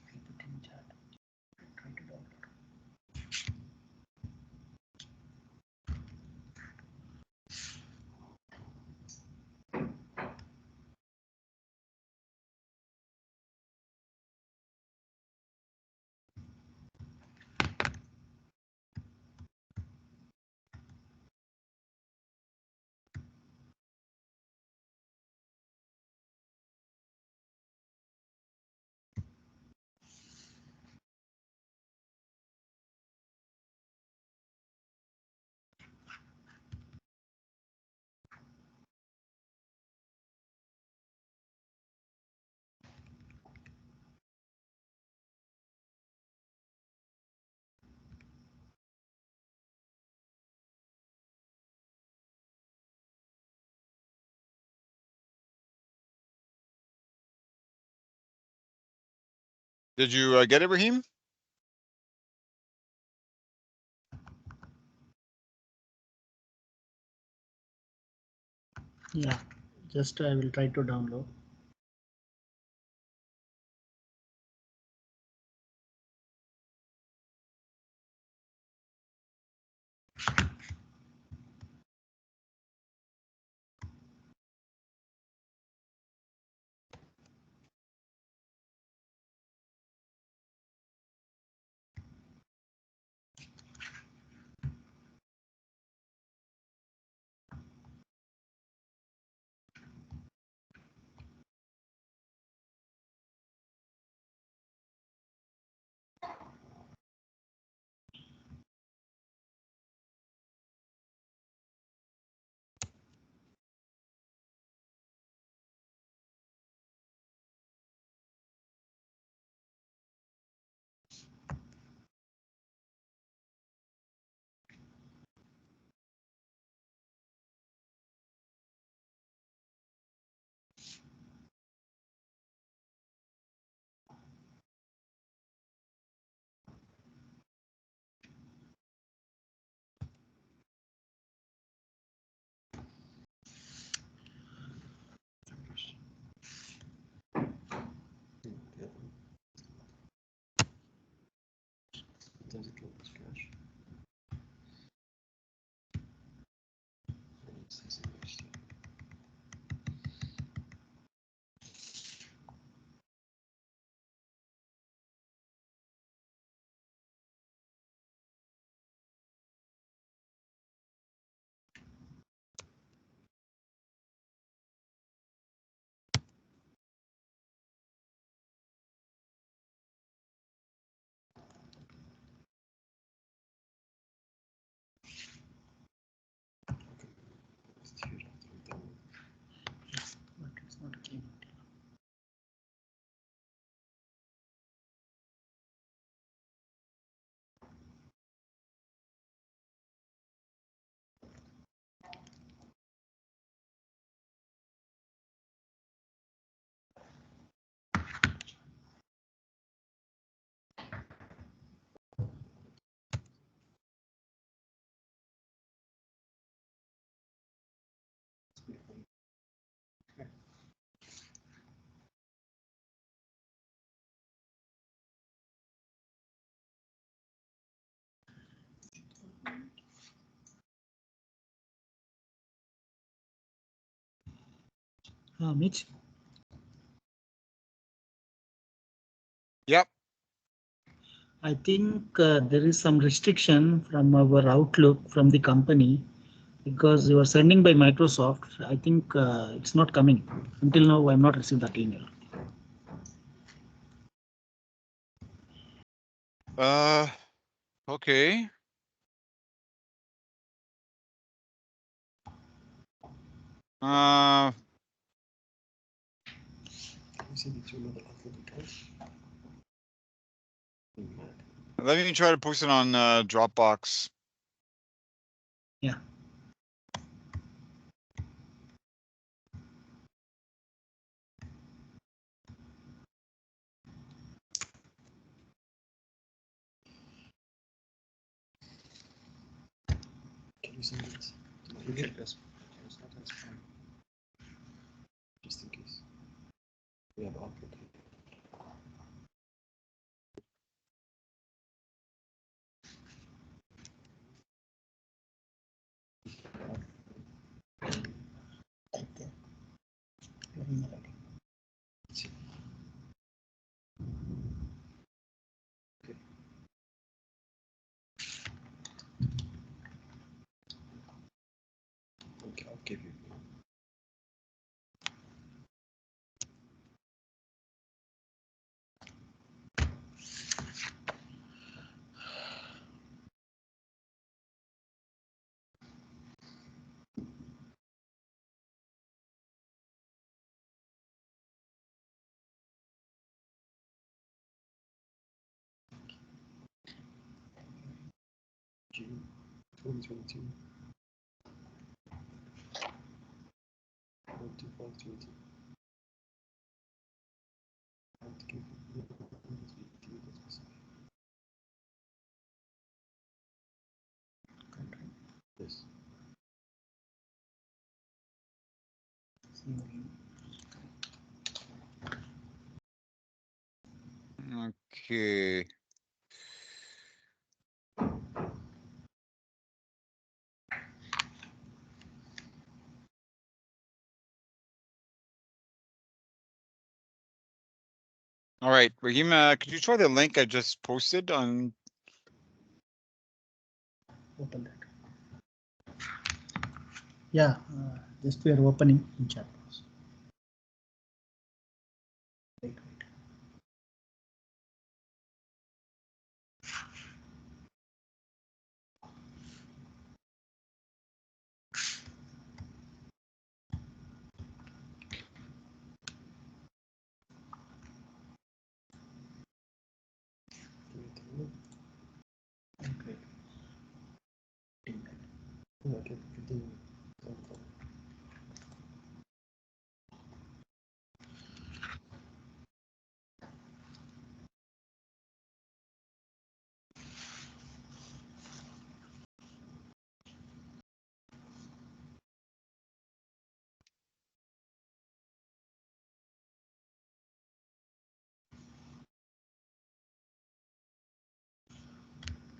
Put in chat. Try to download. Did you get it, Raheem? Yeah, just I will try to download. The other one. Sometimes it will crash. And it says English. It's huge after we download. But it's not came. Mitch, Yep. I think there is some restriction from our Outlook from the company because you are sending by Microsoft. I think it's not coming. Until now, I have not received that email. Okay. Can you send it to another Outlook account? I'm mad. Let me try to post it on Dropbox. Yeah. Can you send it to my email address? It's not as spam. Just in case. We have Outlook. Type there. Your email ID. Let's see. Okay. Okay, I'll give you. June 2022. 12520. I'll give you Okay. All right, Raheem, could you try the link I just posted on? Open that. Yeah, just we are opening in chat box. Wait. Okay. Okay, continue.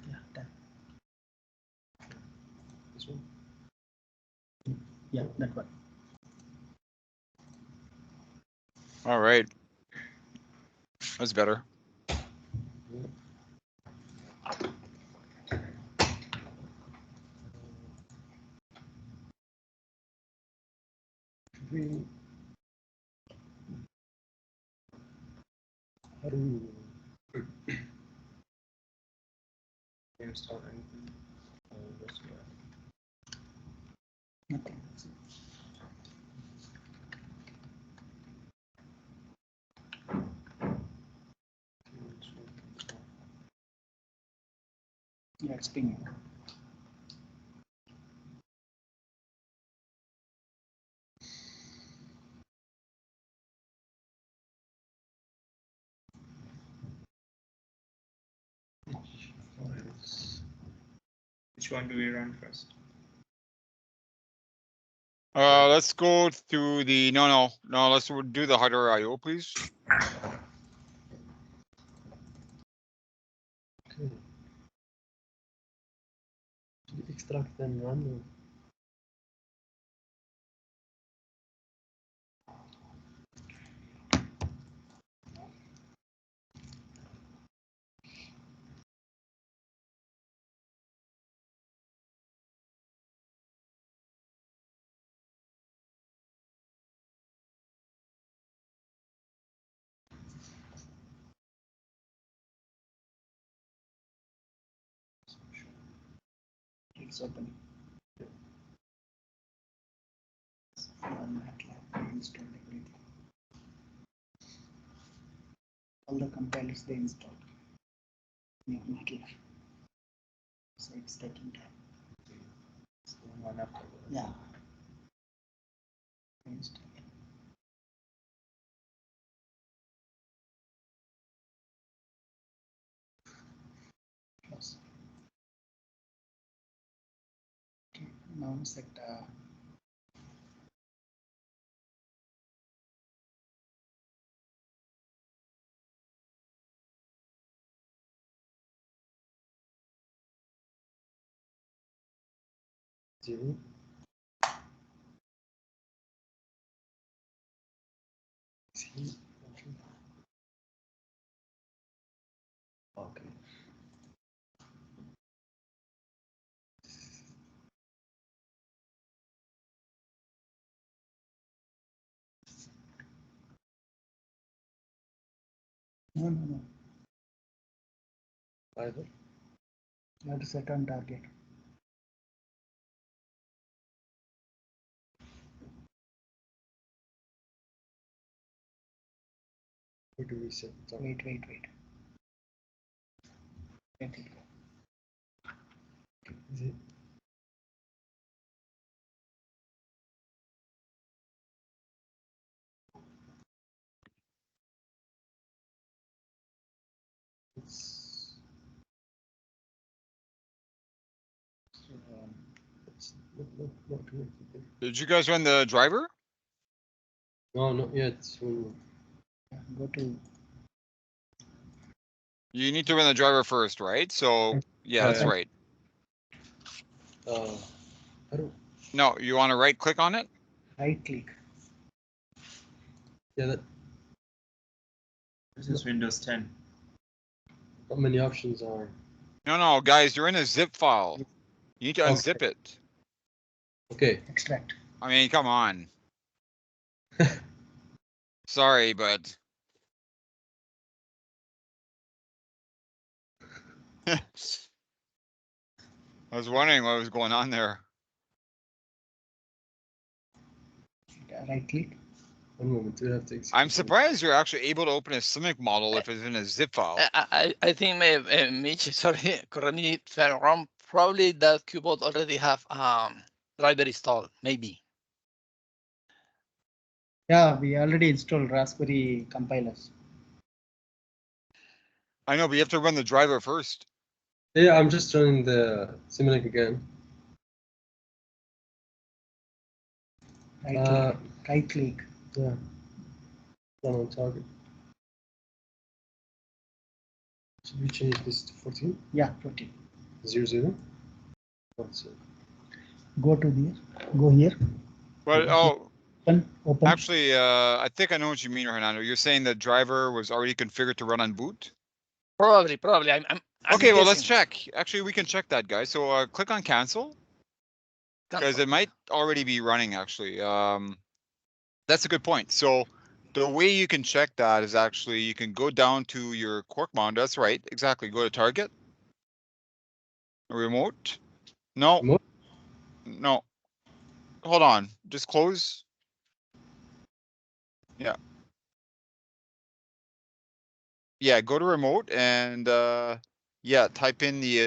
Yeah, done. This one? Yeah, that one. All right. That's better. Should we... How do we... install anything? Just, Nothing. Yeah, it's pinging. Which one do we run first? Let's go to the no. Let's do the hardware I/O, please. okay. Should we extract and run? Or... It's opening. On MATLAB, installed everything. All the compilers they installed. MATLAB. So it's taking time. So one after one. Yeah. Install. Close. Okay, now set Zero? See? Okay. no. Either? You have to set on target. Or do we set it up? Wait. Let it go. Is it? It's... It's not connected there. Did you guys run the driver? No, not yet. Go to. You need to run the driver first, right? So yeah, that's Yeah. right. I don't. No, you want to right click on it? Right click. Yeah, that. This is Windows 10. Not many options are. No, guys, you're in a zip file. You need to Okay. unzip it. Okay. Extract. I mean, come on. Sorry, but I was wondering what was going on there. Right click. One moment. We have to execute. I'm surprised you're actually able to open a Simic model if it's in a zip file. I think Mitch, sorry, correct me if I'm wrong. Probably that QBot already have driver installed, maybe. Yeah, we already installed Raspberry compilers. I know, but you have to run the driver first. Yeah, I'm just running the Simulink again. Right click. Right click. Yeah. Run on target. Should we change this to 14? Yeah, 14. 00? 1 sec. Go to there. Go here. But oh, Open. actually, I think I know what you mean, Hernando. You're saying the driver was already configured to run on boot? Probably. I'm Okay, well, let's guessing. check. Actually, we can check that, guys. So click on cancel, because it might already be running, actually. That's a good point. So the way you can check that is actually you can go down to your Quark monitor. That's right, exactly. Go to target, remote. No, Remote? no. Hold on, just close. Yeah. Yeah, go to remote and yeah, type in the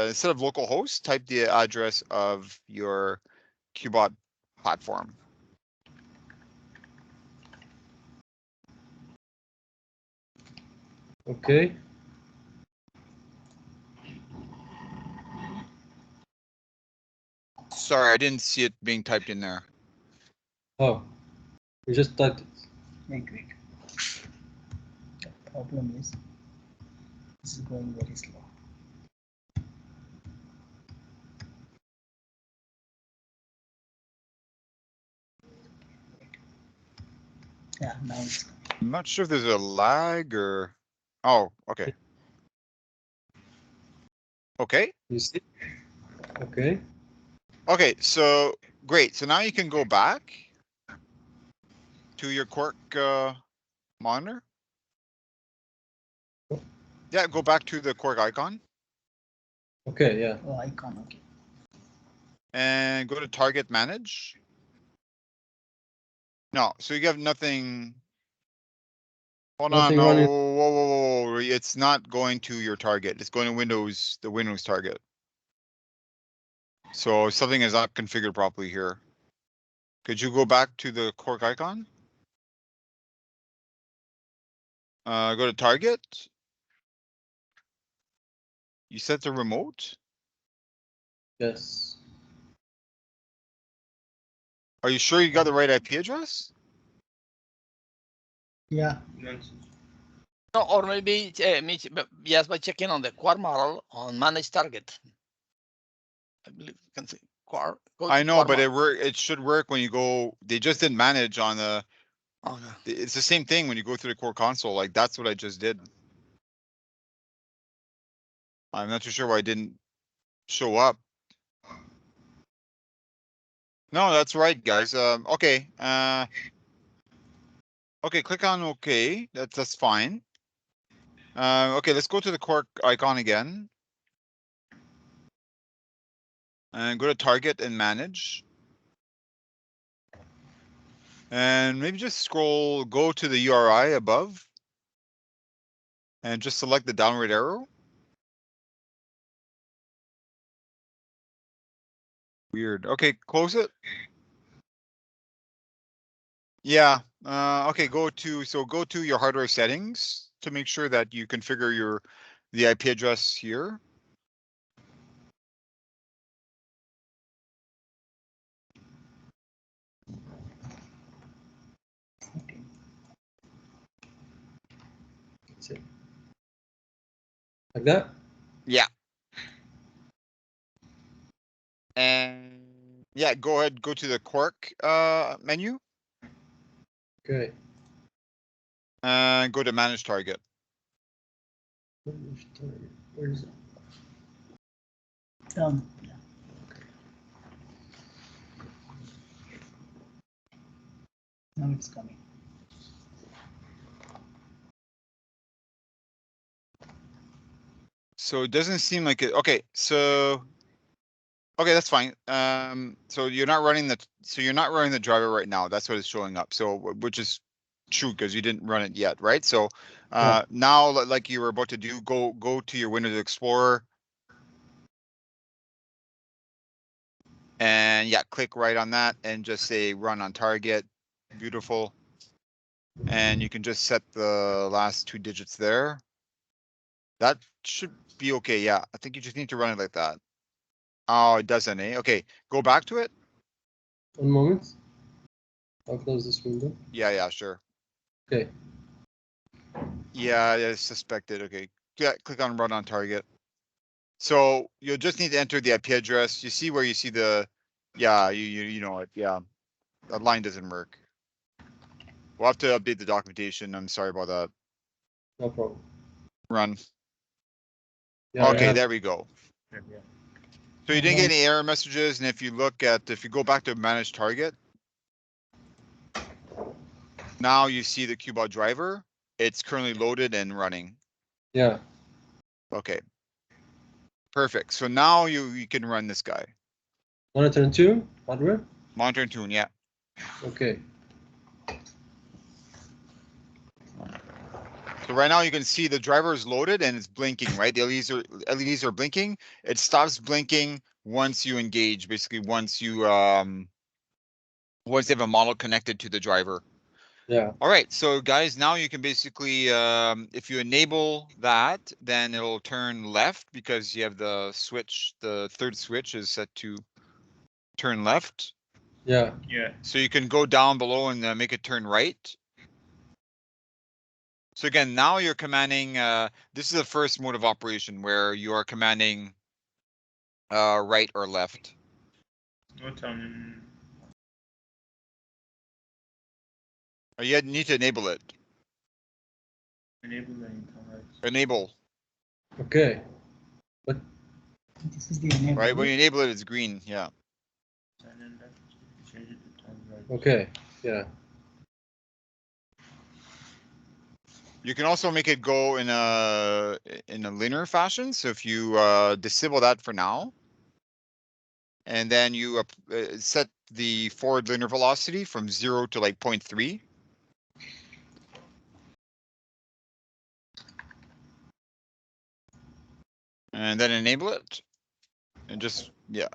instead of localhost, type the address of your QBot platform. Okay. Sorry, I didn't see it being typed in there. Oh, we just typed it. Make it. The problem is this is going very slow. Yeah, now it's I'm not sure if there's a lag or. Oh, okay. Okay. You see? Okay. Okay, so great. So now you can go back to your Quark monitor. Yeah, go back to the Quark icon Okay, yeah. oh, icon. Okay. and go to target manage. No, so you have nothing. Hold on, Nothing no, running. whoa. It's not going to your target. It's going to Windows, the Windows target. So something is not configured properly here. Could you go back to the Quark icon? Go to target. You set the remote. Yes. Are you sure you got the right IP address? Yeah. No, or maybe Mitch, just by checking on the Quark model on manage target. I believe you can see Quark. I know, but it should work when you go. They just didn't manage on the. Okay. It's the same thing when you go through the core console. Like that's what I just did. I'm not too sure why it didn't show up. No, that's right, guys. Okay. Okay, click on OK. That's fine. Okay, let's go to the Quark icon again. And go to target and manage. And maybe just go to the URI above. And just select the downward arrow. Weird. Okay, close it. Yeah. Okay, go to your hardware settings to make sure that you configure the IP address here. That's it. Like that? Yeah. And yeah, go ahead, go to the Quark menu Okay. and go to manage target. Where is it? Yeah. Now it's coming. So it doesn't seem like it. Okay, so okay, that's fine. So you're not running the driver right now. That's what is showing up. So which is true because you didn't run it yet, right? So now like you were about to do, go to your Windows Explorer. And yeah, click right on that and just say run on target. Beautiful. And you can just set the last 2 digits there. That should be okay. Yeah, I think you just need to run it like that. Oh, it doesn't, eh? Okay, go back to it. 1 moment. I'll close this window. Yeah, sure. Okay. Yeah, I suspected. Okay, yeah, click on run on target. So you'll just need to enter the IP address. You see where you see the, yeah, you know it. Yeah, that line doesn't work. We'll have to update the documentation. I'm sorry about that. No problem. Run. Yeah, Okay, there we go. Yeah. So you didn't get any error messages, and if you go back to manage target, now you see the QBot driver. It's currently loaded and running. Yeah. Okay. Perfect. So now you can run this guy. Monitor and tune hardware. Monitor and tune, yeah. Okay. So right now you can see the driver is loaded and it's blinking, right? The LEDs are blinking. It stops blinking once you engage, basically once you have a model connected to the driver. Yeah. All right, so guys, now you can basically, if you enable that, then it'll turn left because you have the switch, the third switch is set to turn left. Yeah. Yeah. So you can go down below and make it turn right. So again, now you're commanding, this is the first mode of operation where you are commanding right or left. What Or you need to enable it. enable the internet. Enable, Okay. This is the enable. right? When you enable it, it's green, yeah. And then that change it to turn right. Okay. Yeah. You can also make it go in a linear fashion. So if you disable that for now, and then you set the forward linear velocity from 0 to like 0.3. And then enable it. And just, yeah.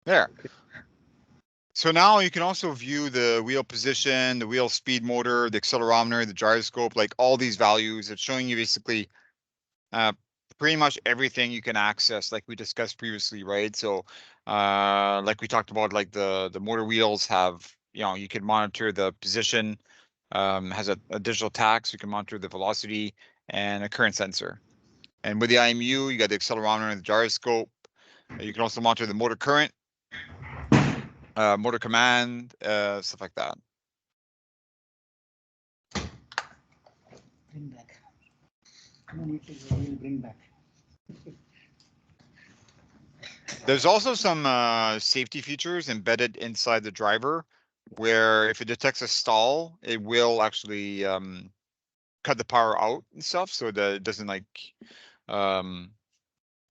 There. So now you can also view the wheel position, the wheel speed motor, the accelerometer, the gyroscope, like all these values. It's showing you basically pretty much everything you can access, like we discussed previously, right? So like we talked about, like the motor wheels have, you can monitor the position, has a digital tach, so you can monitor the velocity and a current sensor. And with the IMU, you got the accelerometer and the gyroscope. You can also monitor the motor current, motor command, stuff like that. Bring back. No need to go, we'll bring back. There's also some safety features embedded inside the driver, where if it detects a stall, it will actually cut the power out and stuff, so that it doesn't like, so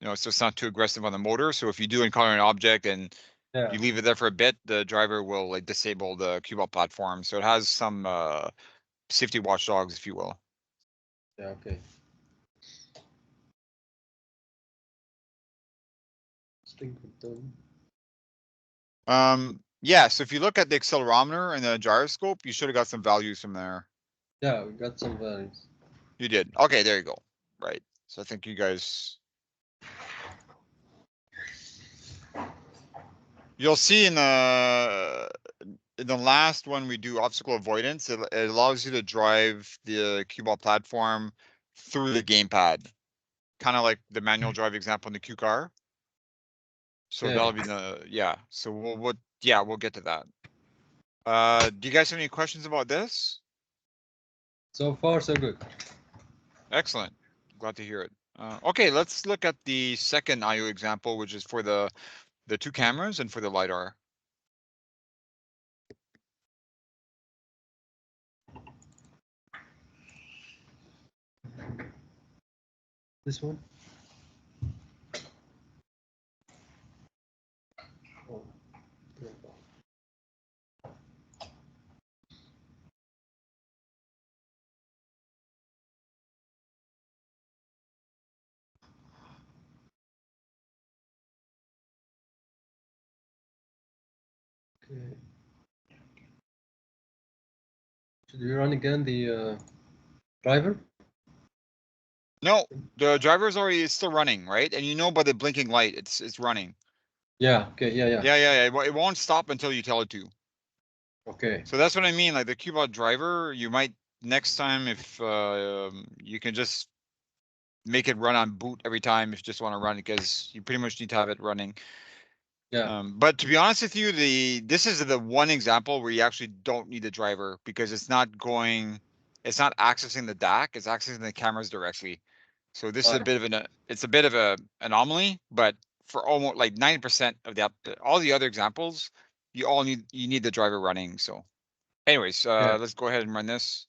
it's not too aggressive on the motor. So if you do encounter an object and Yeah. you leave it there for a bit, the driver will like disable the QBot platform. So it has some safety watchdogs, if you will. Yeah. Okay. String done. Yeah, so if you look at the accelerometer and the gyroscope, you should have got some values from there. Yeah, we got some values. You did. Okay, there you go. Right. So I think you guys. you'll see in the last one we do obstacle avoidance, it allows you to drive the QBot platform through the gamepad, kind of like the manual drive example in the Q car. So Yeah. that'll be so we'll get to that. Do you guys have any questions about this? So far, so good. Excellent. Glad to hear it. Okay, let's look at the second IO example, which is for the two cameras and for the LiDAR. This one. Oh, there we go. Okay. Should we run again the driver? No, the driver is still running, right? And you know by the blinking light, it's running. Yeah. Okay. Yeah. Yeah. It won't stop until you tell it to. Okay. So that's what I mean. Like the QBot driver, you might next time if you can just make it run on boot every time if you just want to run it, because you pretty much need to have it running. Yeah. But to be honest with you, this is the one example where you actually don't need the driver because it's not accessing the DAC, it's accessing the cameras directly. So this is a bit of an anomaly, but for almost like 90% of all the other examples, you need the driver running. So anyways, let's go ahead and run this.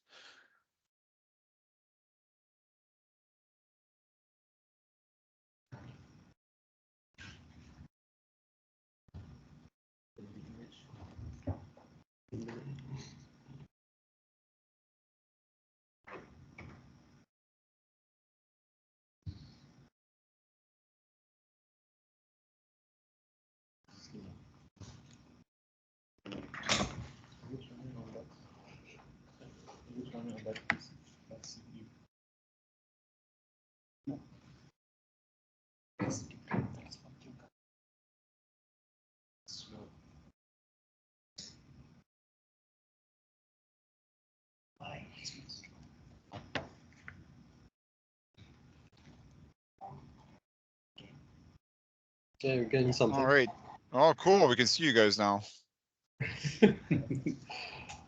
Okay, we're getting something. All right. Oh, cool. We can see you guys now.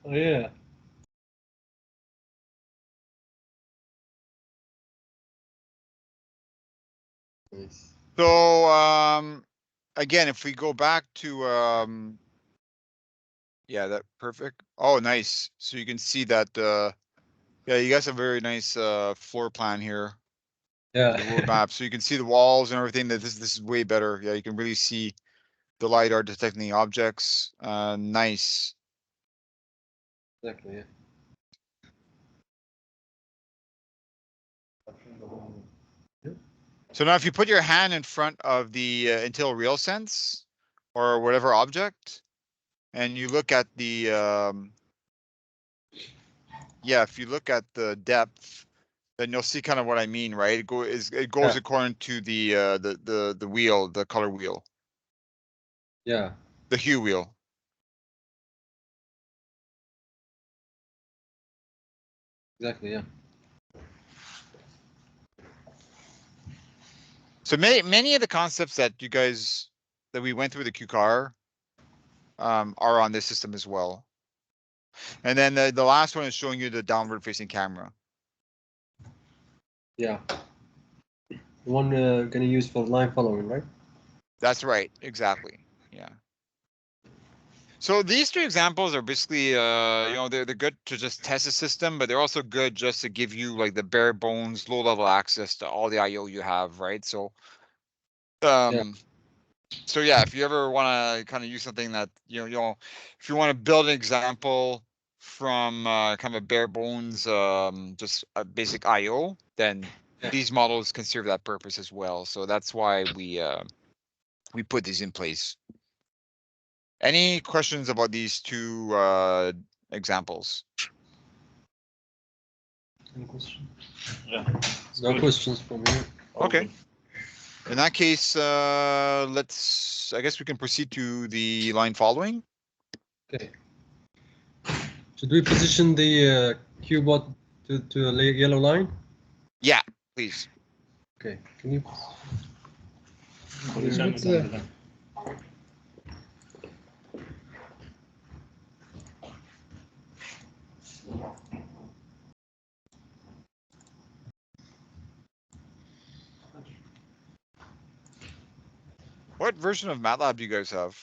Oh yeah. Nice. So again, if we go back to yeah, that perfect. Oh, nice. So you can see that yeah, you guys have a very nice floor plan here. Yeah. The road map. So you can see the walls and everything. That this is way better. Yeah, you can really see the LiDAR detecting the objects. Nice. Exactly. Yeah. So now if you put your hand in front of the Intel RealSense or whatever object, and you look at the yeah, if you look at the depth, then you'll see kind of what I mean, right? It goes according to the wheel, the color wheel, Yeah. the hue wheel. Exactly. Yeah. So many of the concepts that we went through the Q car are on this system as well. And then the last one is showing you the downward facing camera. Yeah. The one gonna use for line following, right? That's right. Exactly. Yeah. So these two examples are basically, they're good to just test the system, but they're also good just to give you like the bare bones, low level access to all the IO you have, right? So, so yeah, if you ever want to kind of use something that, if you want to build an example from kind of a bare bones, just a basic IO, then these models can serve that purpose as well. So that's why we put these in place. Any questions about these two examples? Any questions? Yeah. No questions from you. Okay. In that case, I guess we can proceed to the line following. Okay. Should we position the QBot to a yellow line? Yeah, please. Okay. Can you? Position What's is on the- the line. What version of MATLAB do you guys have?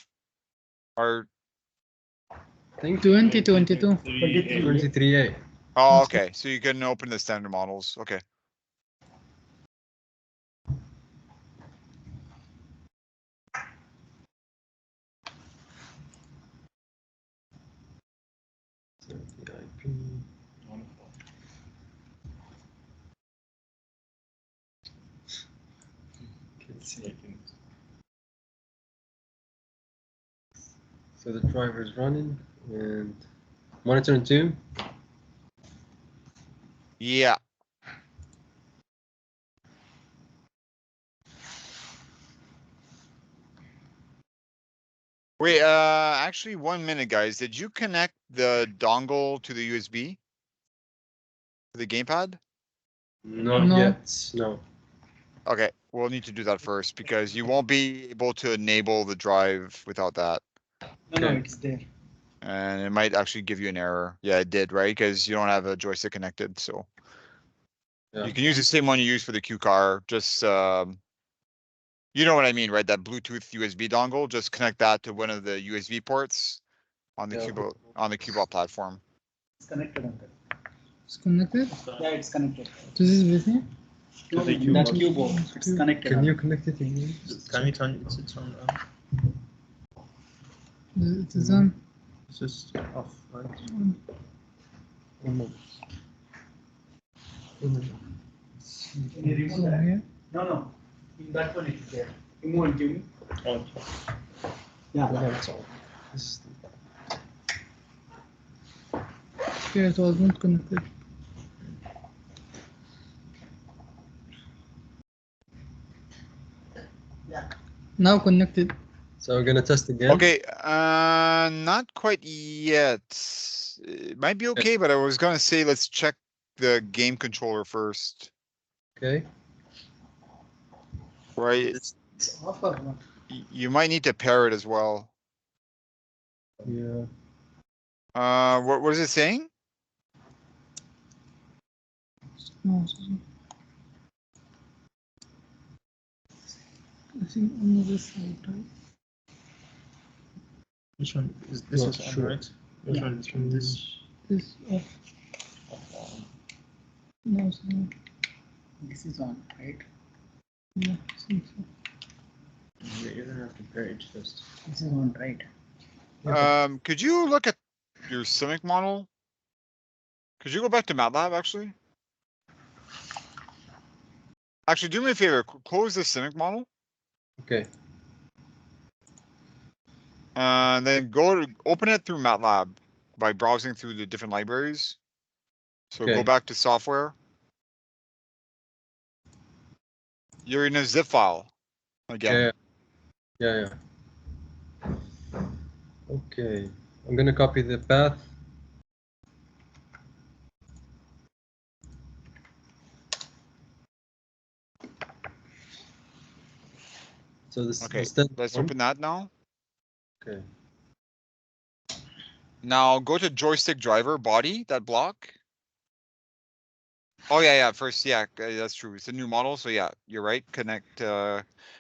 Are I think 2022. 23A. oh, okay. So you can open the standard models. Okay. So the IP. Let's see, I think. So the driver is running and monitor 2. Yeah. Wait, actually 1 minute, guys. Did you connect the dongle to the USB? To the gamepad? Not No. yet. No. Okay, we'll need to do that first because you won't be able to enable the drive without that. No, Okay. it's there. And it might actually give you an error. Yeah, it did, right? Because you don't have a joystick connected, so. Yeah. You can use the same one you use for the Q car, just, you know what I mean, right? That Bluetooth USB dongle, just connect that to one of the USB ports on the Yeah. QBot platform. It's connected, uncle. It's connected. Yeah, it's connected. This is busy. To the That QBot. QBot, it's connected. Can you connect it in? Can it on? It's on. It is on. It's just off, right? Can you remove So that? here. No. In that one it is there. Remove and give me. Oh, Yeah. That's all. This is Okay, it wasn't connected. Yeah. Now connected. So we're gonna test again. Okay, not quite yet. It might be okay, but I was gonna say, let's check the game controller first, Okay. right? It's off or what? You might need to pair it as well. Yeah. What is it saying? No, I think on the side, right? which one is this? Not Is on, sure. right? Which Yeah. one is from this? This off. No, so, This is on, right? yeah, I think so. You don't have to pair it first. This is on, right? Could you look at your Simic model? Could you go back to MATLAB, actually? Actually, do me a favor, close the Simic model, Okay. then open it through MATLAB by browsing through the different libraries. So Okay. go back to software. You're in a zip file again. Yeah. Okay. I'm gonna copy the path. So this Okay, instead let's one. open that now. Okay. Now go to joystick driver body, that block. Oh, yeah, first, yeah, that's true. It's a new model, so yeah, you're right. Connect,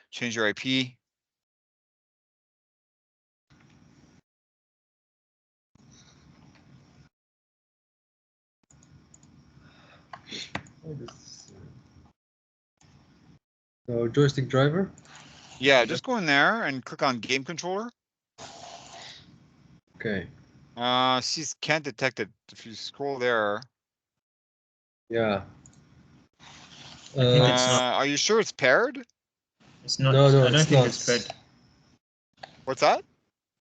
change your IP. Oh, so joystick driver. Yeah, just go in there and click on game controller. Okay. See, can't detect it. If you scroll there, Yeah. think it's not. are you sure it's paired? It's not. No, I don't it's think not. it's paired. What's that?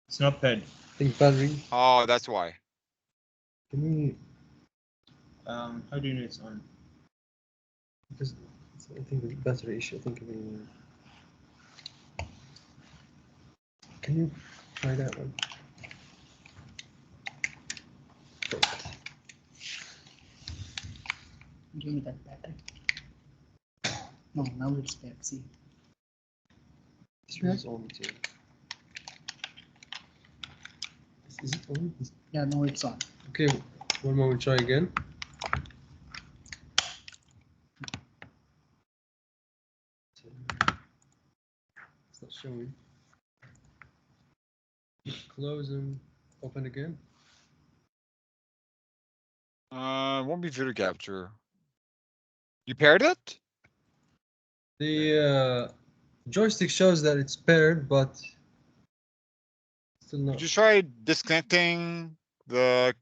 It's not paired. I think battery. Oh, that's why. Can we? How do you know it's on? Because I think the battery issue. I think we. Can you try that one? Give me that battery. No, now it's Pepsi. This is on too. Is it on? Yeah, no, it's on. Okay, one moment, try again. It's not showing. Close and open again. Won't be video capture. You paired it? The joystick shows that it's paired, but still not. Did you try disconnecting the,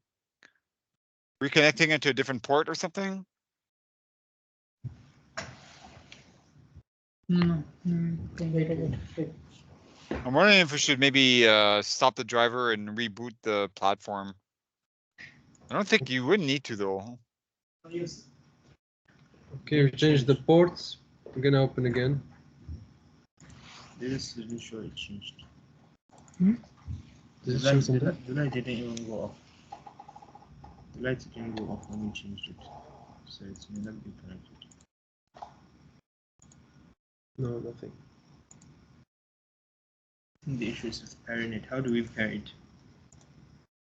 reconnecting it to a different port or something? No, wait. I'm wondering if we should maybe stop the driver and reboot the platform. I don't think you would need to though. Yes. Okay, we changed the ports. We're gonna open again. This didn't show it changed. Did it show The something? light didn't even go off. The light didn't go off when we changed it. So it may not be connected. No, nothing. I think the issue is with pairing it. How do we pair it?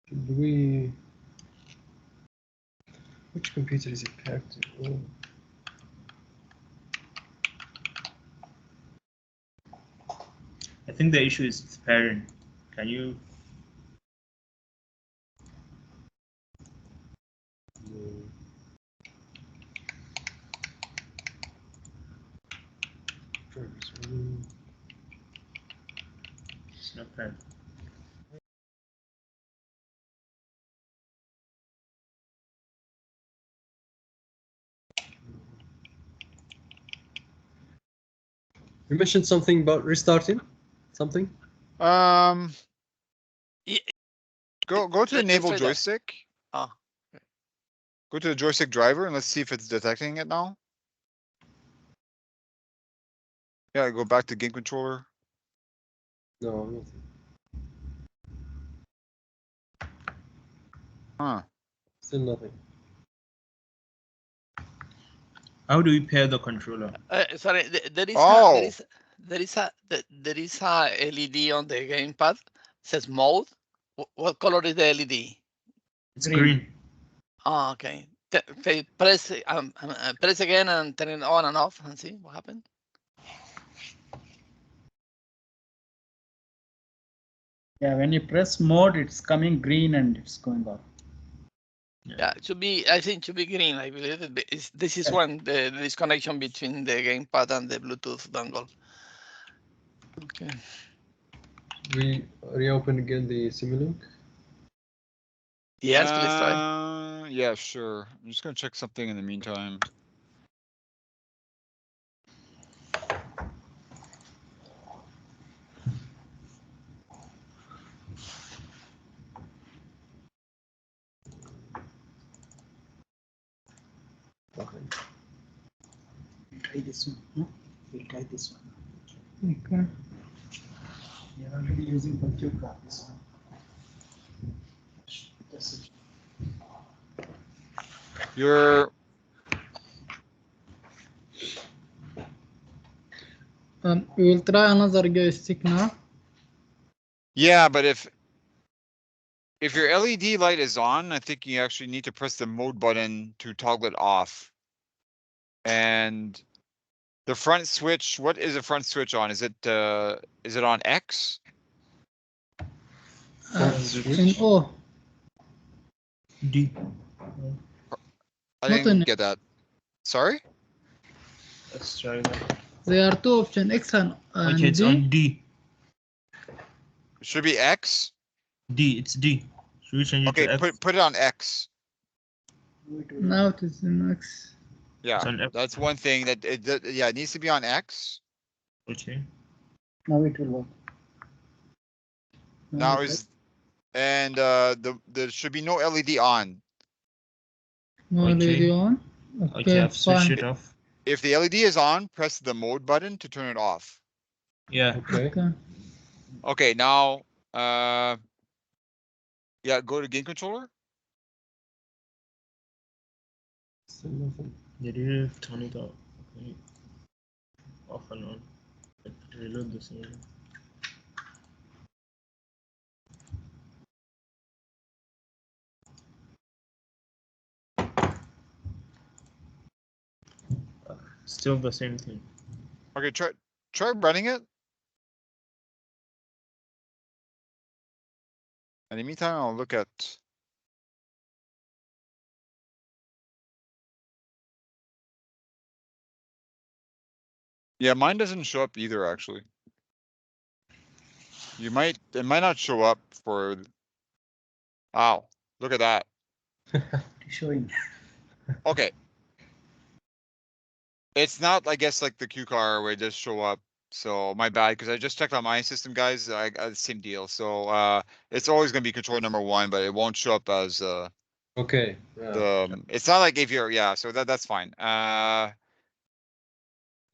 Should we? Which computer is it paired to? Oh. I think the issue is with pairing. Can you? It's not paired. You mentioned something about restarting something. Um, Yeah, go to let's enable try that. joystick. Ah, Go to the joystick driver and let's see if it's detecting it now. Yeah, go back to game controller. No, nothing. Huh. Still nothing. How do we pair the controller? sorry, there is Oh. there is a LED on the gamepad. Says mode. What color is the LED? It's green. Oh, okay. Press press again and turn it on and off and see what happened. Yeah, when you press mode, it's coming green and it's going off. Yeah, it should be. I think it should be green. I believe this is when the disconnection between the gamepad and the Bluetooth dongle. Okay. We reopen again the Simulink. Yes, please try. Yeah, sure. I'm just gonna check something in the meantime. Okay. Try this one. No? We'll try this one. Okay. We are already using for QBot this one. That's it. You're We will try another joystick now. yeah, but if your LED light is on, I think you actually need to press the mode button to toggle it off. And the front switch, what is the front switch on? Is it on X? In O. D. I Not didn't in- get that. Sorry? Let's try that. There are two options, X and Okay, it's D. on D. It should be X. D. It's D. Should we change it Okay, to X? put it on X. Now it is in X. Yeah, It's on F. that's one thing that yeah, it needs to be on X. Okay. Now it will work. Now is, and there should be no LED on. No Okay. LED on. Okay, I've switched fine. it off. If the LED is on, press the mode button to turn it off. Yeah. Okay. Okay. Okay, now, yeah, go to game controller. Still nothing. Did you turn it off? Okay. Off and on. Like, reload the scene. Still the same thing. Okay, try running it. In the meantime, I'll look at. Yeah, mine doesn't show up either, actually. It might not show up for. Wow, look at that. Showing. Okay. It's not, I guess, like the Q car where it does show up. So my bad, because I just checked on my system, guys. I got the same deal. So it's always gonna be controller number 1, but it won't show up as Okay. Yeah. it's not like if you're so that's fine.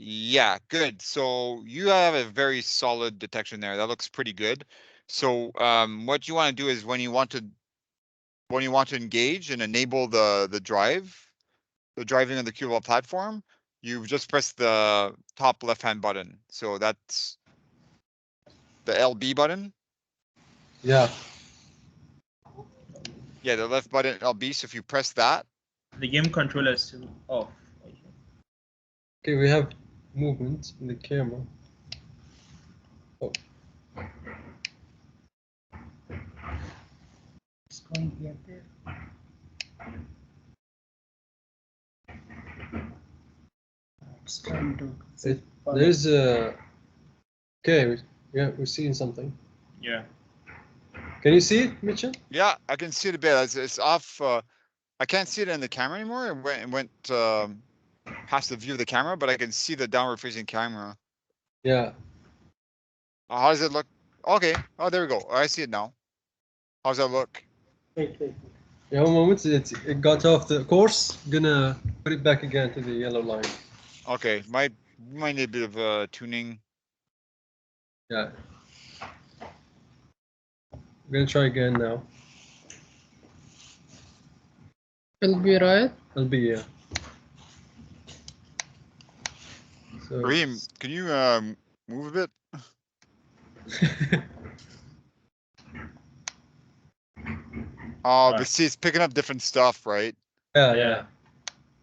Yeah, good. So you have a very solid detection there. That looks pretty good. So what you want to do is when you want to engage and enable the driving of the QBot platform, you just press the top left-hand button. So that's the LB button. Yeah. Yeah, the left button LB. So if you press that, The game controller is still off. Okay, we have movement in the camera. Oh, It's going here, there. It's trying to. there's a. Okay, we're seeing something. Yeah. Can you see it, Mitchell? yeah, I can see it a bit. It's off. I can't see it in the camera anymore. It went past the view of the camera, but I can see the downward-facing camera. Yeah. How does it look? Okay. Oh, there we go. I see it now. How's that look? Wait. Yeah, one moment. It got off the course. Gonna put it back again to the yellow line. Okay, might need a bit of tuning. Yeah. I'm gonna try again now. It'll be right. It'll be yeah. So. Raheem, can you move a bit? Oh, but see, it's picking up different stuff, right? yeah.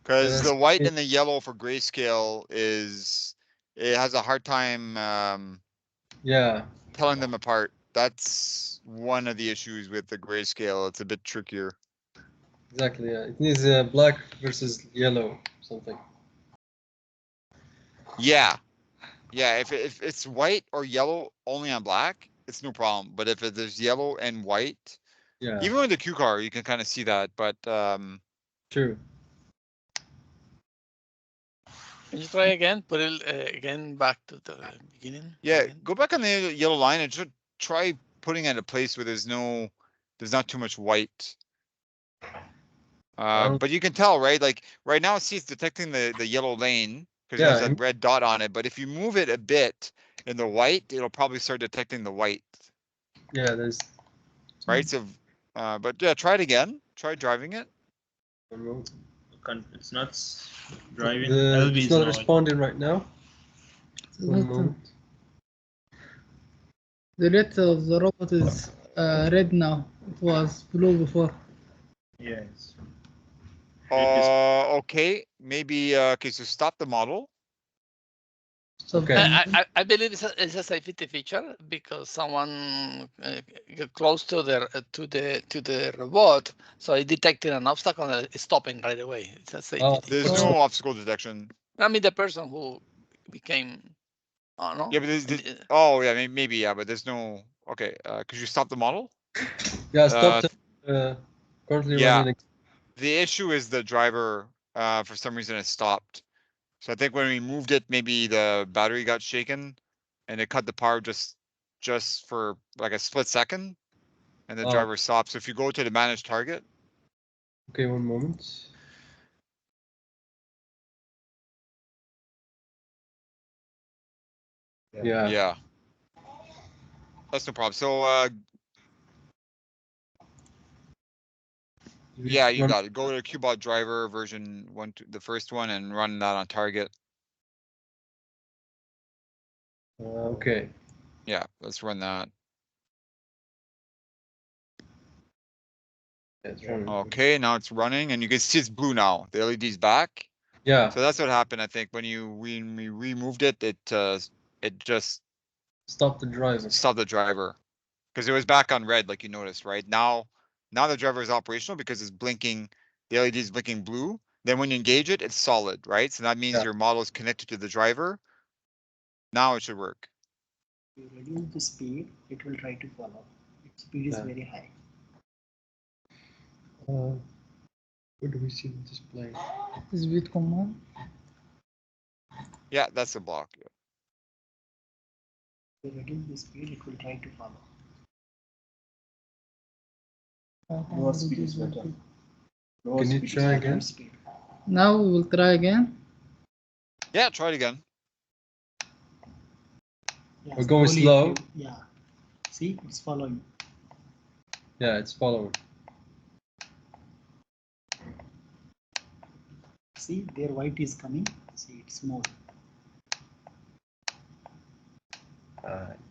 Because Yes. the white and the yellow for grayscale it has a hard time Yeah. telling them apart. That's one of the issues with the grayscale. It's a bit trickier. Exactly. Yeah. It needs black versus yellow something. Yeah, yeah. If it's white or yellow only on black, it's no problem. But if there's yellow and white, Yeah. even with the Q car, you can kind of see that. But True. Can you try again? Put it again back to the beginning. yeah, again. go back on the yellow line and try putting it in a place where there's not too much white. But you can tell, right? Like right now, see, it's detecting the yellow lane because it has Yeah. that red dot on it. But if you move it a bit in the white, it'll probably start detecting the white, Yeah. There's. right? So, but yeah, try it again. Try driving it. It's not driving. It's not responding right now. One moment. The rate of the robot is red now. It was blue before. Yes. Okay, maybe. Okay, so stop the model. So Okay. I believe it's a safety feature because someone got close to the robot, so it detected an obstacle and it's stopping right away. It's a safety. There's feature. no obstacle detection. I mean, the person who became. Oh no. Yeah, but oh yeah, maybe yeah, but there's no. Okay, could you stop the model? Yeah. Stop. Currently yeah. running. The issue is the driver. For some reason, it stopped. So I think when we moved it, maybe the battery got shaken, and it cut the power just for like a split second, and the driver stopped. So if you go to the manage target. Okay, one moment. Yeah. Yeah. That's no problem. So yeah, you got it. Go to QBot driver version 1, the first one, and run that on target. Okay. Yeah, let's run that. It's running. Okay, now it's running, and you can see it's blue now. The LED's back. Yeah. So that's what happened. I think when we removed it, it just Stop the driver. stopped the driver because it was back on red, like you noticed, right? Now the driver is operational because it's blinking. The LED is blinking blue. Then when you engage it, it's solid, right? So that means Yeah. your model is connected to the driver. Now it should work. You reduce the speed, it will try to follow. Its speed is Yeah. very high. Where do we see the display? Speed command. Yeah, that's the block. You reduce the speed, it will try to follow. Lower speed is better. Can you try again? Speed. Now we will try again. Yeah, try it again. Yeah, We're going slowly slow. yeah. See, it's following. Yeah, it's following. See, there white is coming. See, it's more.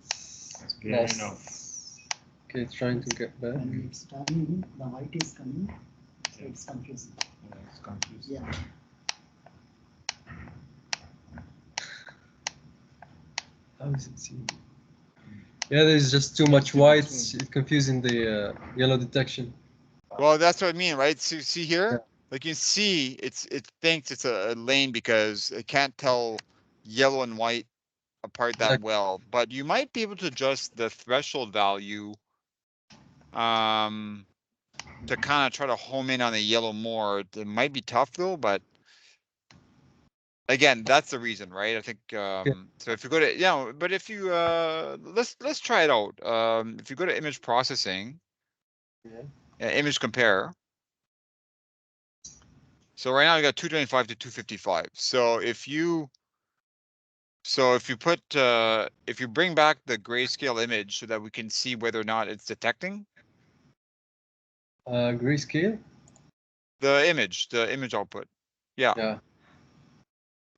It's getting lost. Okay, it's trying to get back. When it's turning, the white is coming. So it's confusing. Yeah, it's confused. Yeah. How is it seen? Yeah, there's just too much white. It's confusing the yellow detection. Well, that's what I mean, right? So see here, Yeah. like you see, it thinks it's a lane because it can't tell yellow and white apart that Exactly. well. But you might be able to adjust the threshold value, to kind of try to home in on the yellow more. It might be tough though, but again, that's the reason, right? I think so if you go to but if you let's try it out. If you go to image processing, image compare. So right now you got 225 to 255. So if you put if you bring back the grayscale image so that we can see whether or not it's detecting Grayscale? the image output. Yeah. Yeah.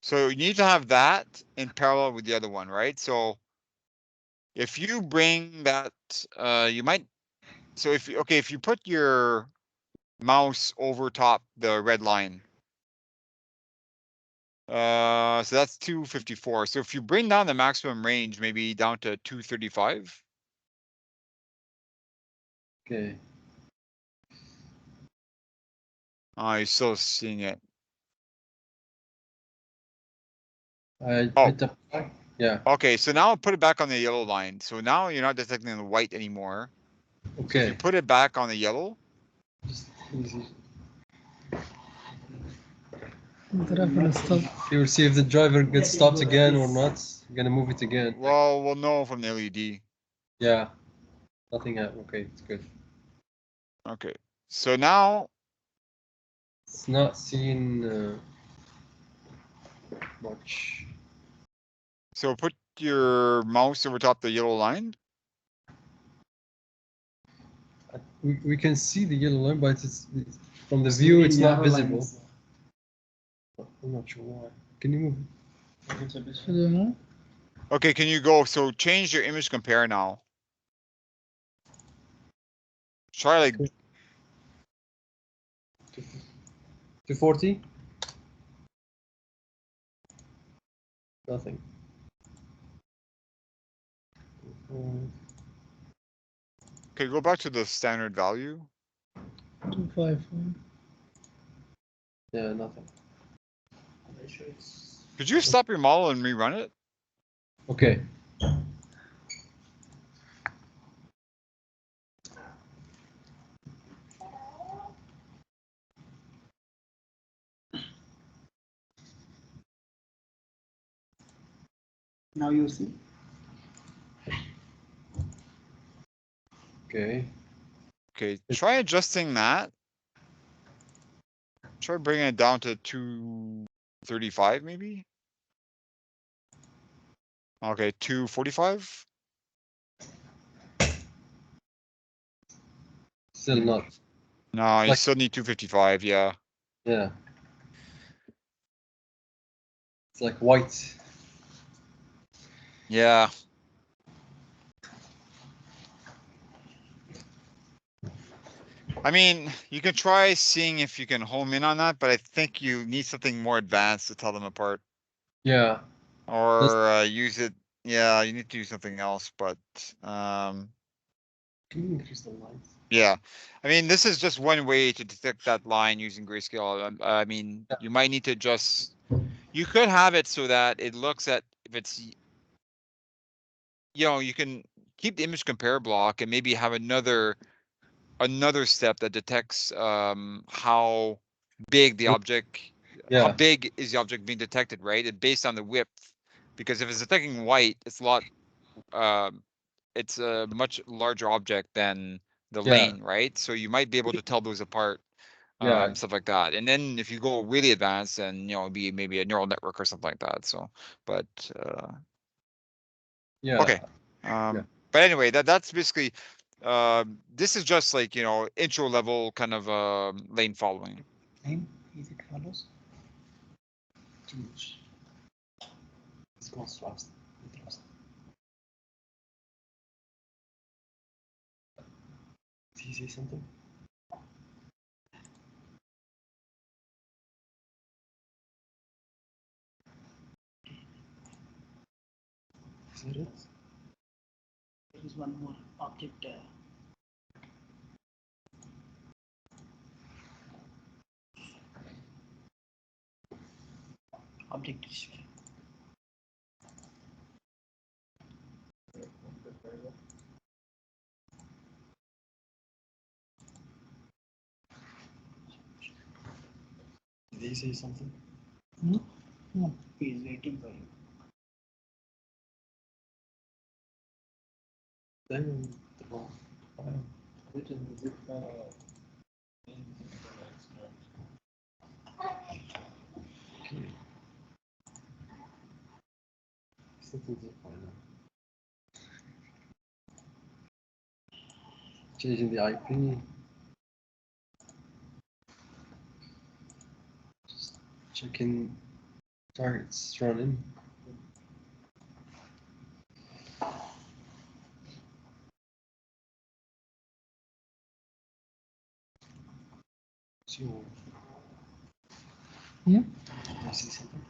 So you need to have that in parallel with the other one, right? So if you bring that, you might, so if you put your mouse over top the red line, so that's 254. So if you bring down the maximum range, maybe down to 235. Okay. Oh, you're still seeing it. I Oh. hit the yeah. Okay, so now I'll put it back on the yellow line. So now you're not detecting the white anymore. So if Okay. you put it back on the yellow, Just easy. Driver stop. You will see if the driver gets stopped again or not. You're gonna move it again. well, we'll know from the LED. Yeah. Nothing happened. Okay, it's good. Okay, so now It's not seeing much. so put your mouse over top the yellow line. We can see the yellow line, but it's from the view it's not visible. I'm not sure why. Can you move? Should we move? Okay, can you go? So change your image compare now. Try like 240? Nothing. okay, go back to the standard value. 255. Yeah, nothing. Could you stop your model and rerun it? Okay. Now you see. Okay. Okay, try adjusting that. Try bringing it down to 235 maybe. Okay, 245. Still not. No, you Like- still need 255. Yeah. Yeah. It's like white. Yeah. I mean, you can try seeing if you can home in on that, but I think you need something more advanced to tell them apart. Yeah. Or use it. Yeah, you need to use something else, but Can you increase the lights? yeah. I mean, this is just one way to detect that line using grayscale. I mean, Yeah. you might need to just, you could have it so that it looks at if it's, you can keep the image compare block and maybe have another step that detects how big the object, how Yeah. big is the object being detected, right? And based on the width, because if it's detecting white, it's a lot, it's a much larger object than the Yeah. lane, right? So you might be able to tell those apart, Yeah. stuff like that. And then if you go really advanced, then it'd be maybe a neural network or something like that. So, but Yeah. okay. But anyway, that's basically this is just like intro level kind of lane following. Name easy follows. Too much. This goes fast. Did he say something? Is that it? There is one more object. Object description. Did he say something? No, he is waiting for you. Then the wrong file. Written zip file. Okay. Something zip file now. Changing the IP. Just checking targets running. So, Yeah. I see something.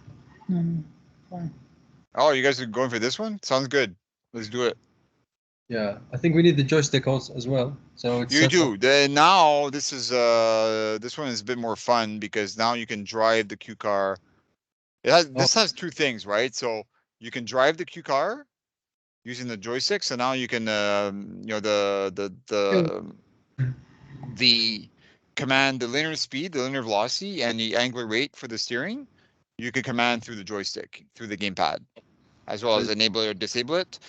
No, fine. Oh, you guys are going for this one? Sounds good. Let's do it. Yeah. I think we need the joystick also as well. So it's You do. Then now this one is a bit more fun because now you can drive the Q car. This has two things, right? So you can drive the Q car using the joystick. So now you can the command, the linear speed, the linear velocity, and the angular rate for the steering, you can command through the joystick, through the gamepad, as well as enable it or disable it.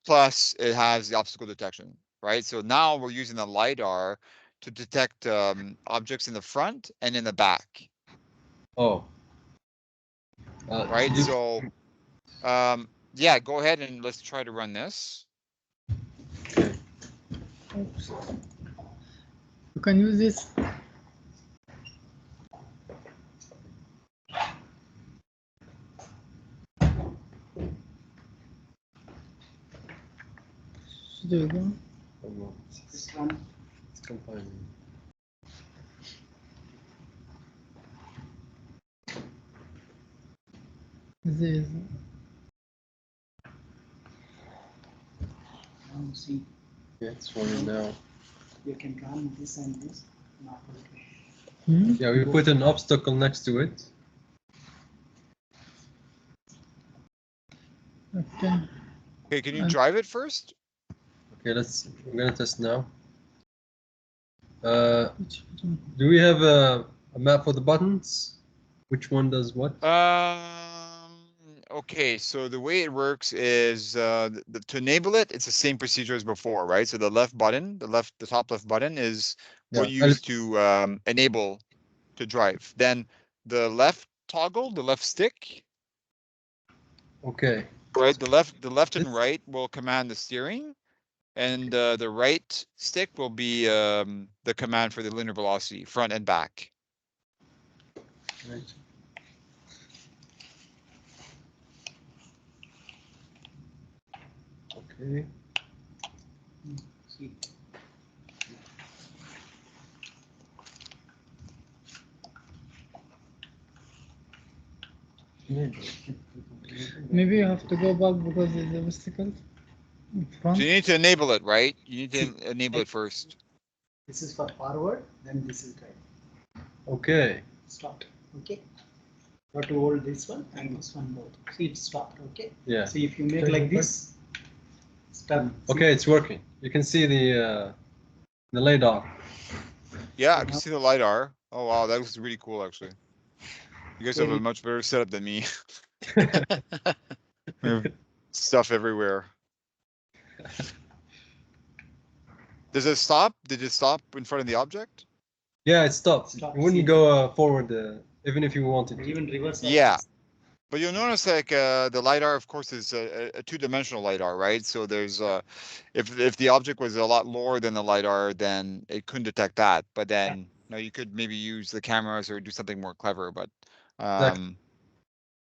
Plus, it has the obstacle detection, right? So now we're using the LiDAR to detect objects in the front and in the back, Oh. right? You- So, yeah, go ahead and let's try to run this. Okay. Oops. You can use this. So there you go. Oh, no. This one. It's compiling. This. Now see, Yeah, it's running now. you can run this and this. Not okay. Yeah, we put an obstacle next to it. Okay. Okay, can you drive it first? Okay, I'm gonna test now. Which one? Do we have a map for the buttons? Which one does what? Okay, so the way it works is to enable it, it's the same procedure as before, right? So the left button, the top left button is what you Yeah, use to enable to drive. Then the left toggle, the left stick, Okay. right? The left and right will command the steering, and the right stick will be the command for the linear velocity, front and back. Right. Okay. See. Maybe you have to go back because there's a obstacle in So front. you need to enable it, right? You need to enable it first. This is for forward, then this is right. Okay. Stop. Okay. You have to hold this one and this one both. See, it's stopped. Okay. Yeah. So if you make like this, stop. Okay, it's working. You can see the LiDAR. Yeah, I can see the LiDAR. Oh wow, that looks really cool actually. You guys have a much better setup than me. We have stuff everywhere. Does it stop? Did it stop in front of the object? Yeah, it stopped. Stop. It wouldn't See. go forward even if you wanted to. Even reverse. Yeah. But you'll notice like the LiDAR, of course, is a two-dimensional LiDAR, right? So there's if the object was a lot lower than the LiDAR, then it couldn't detect that. But then you know, you could maybe use the cameras or do something more clever. But Exactly.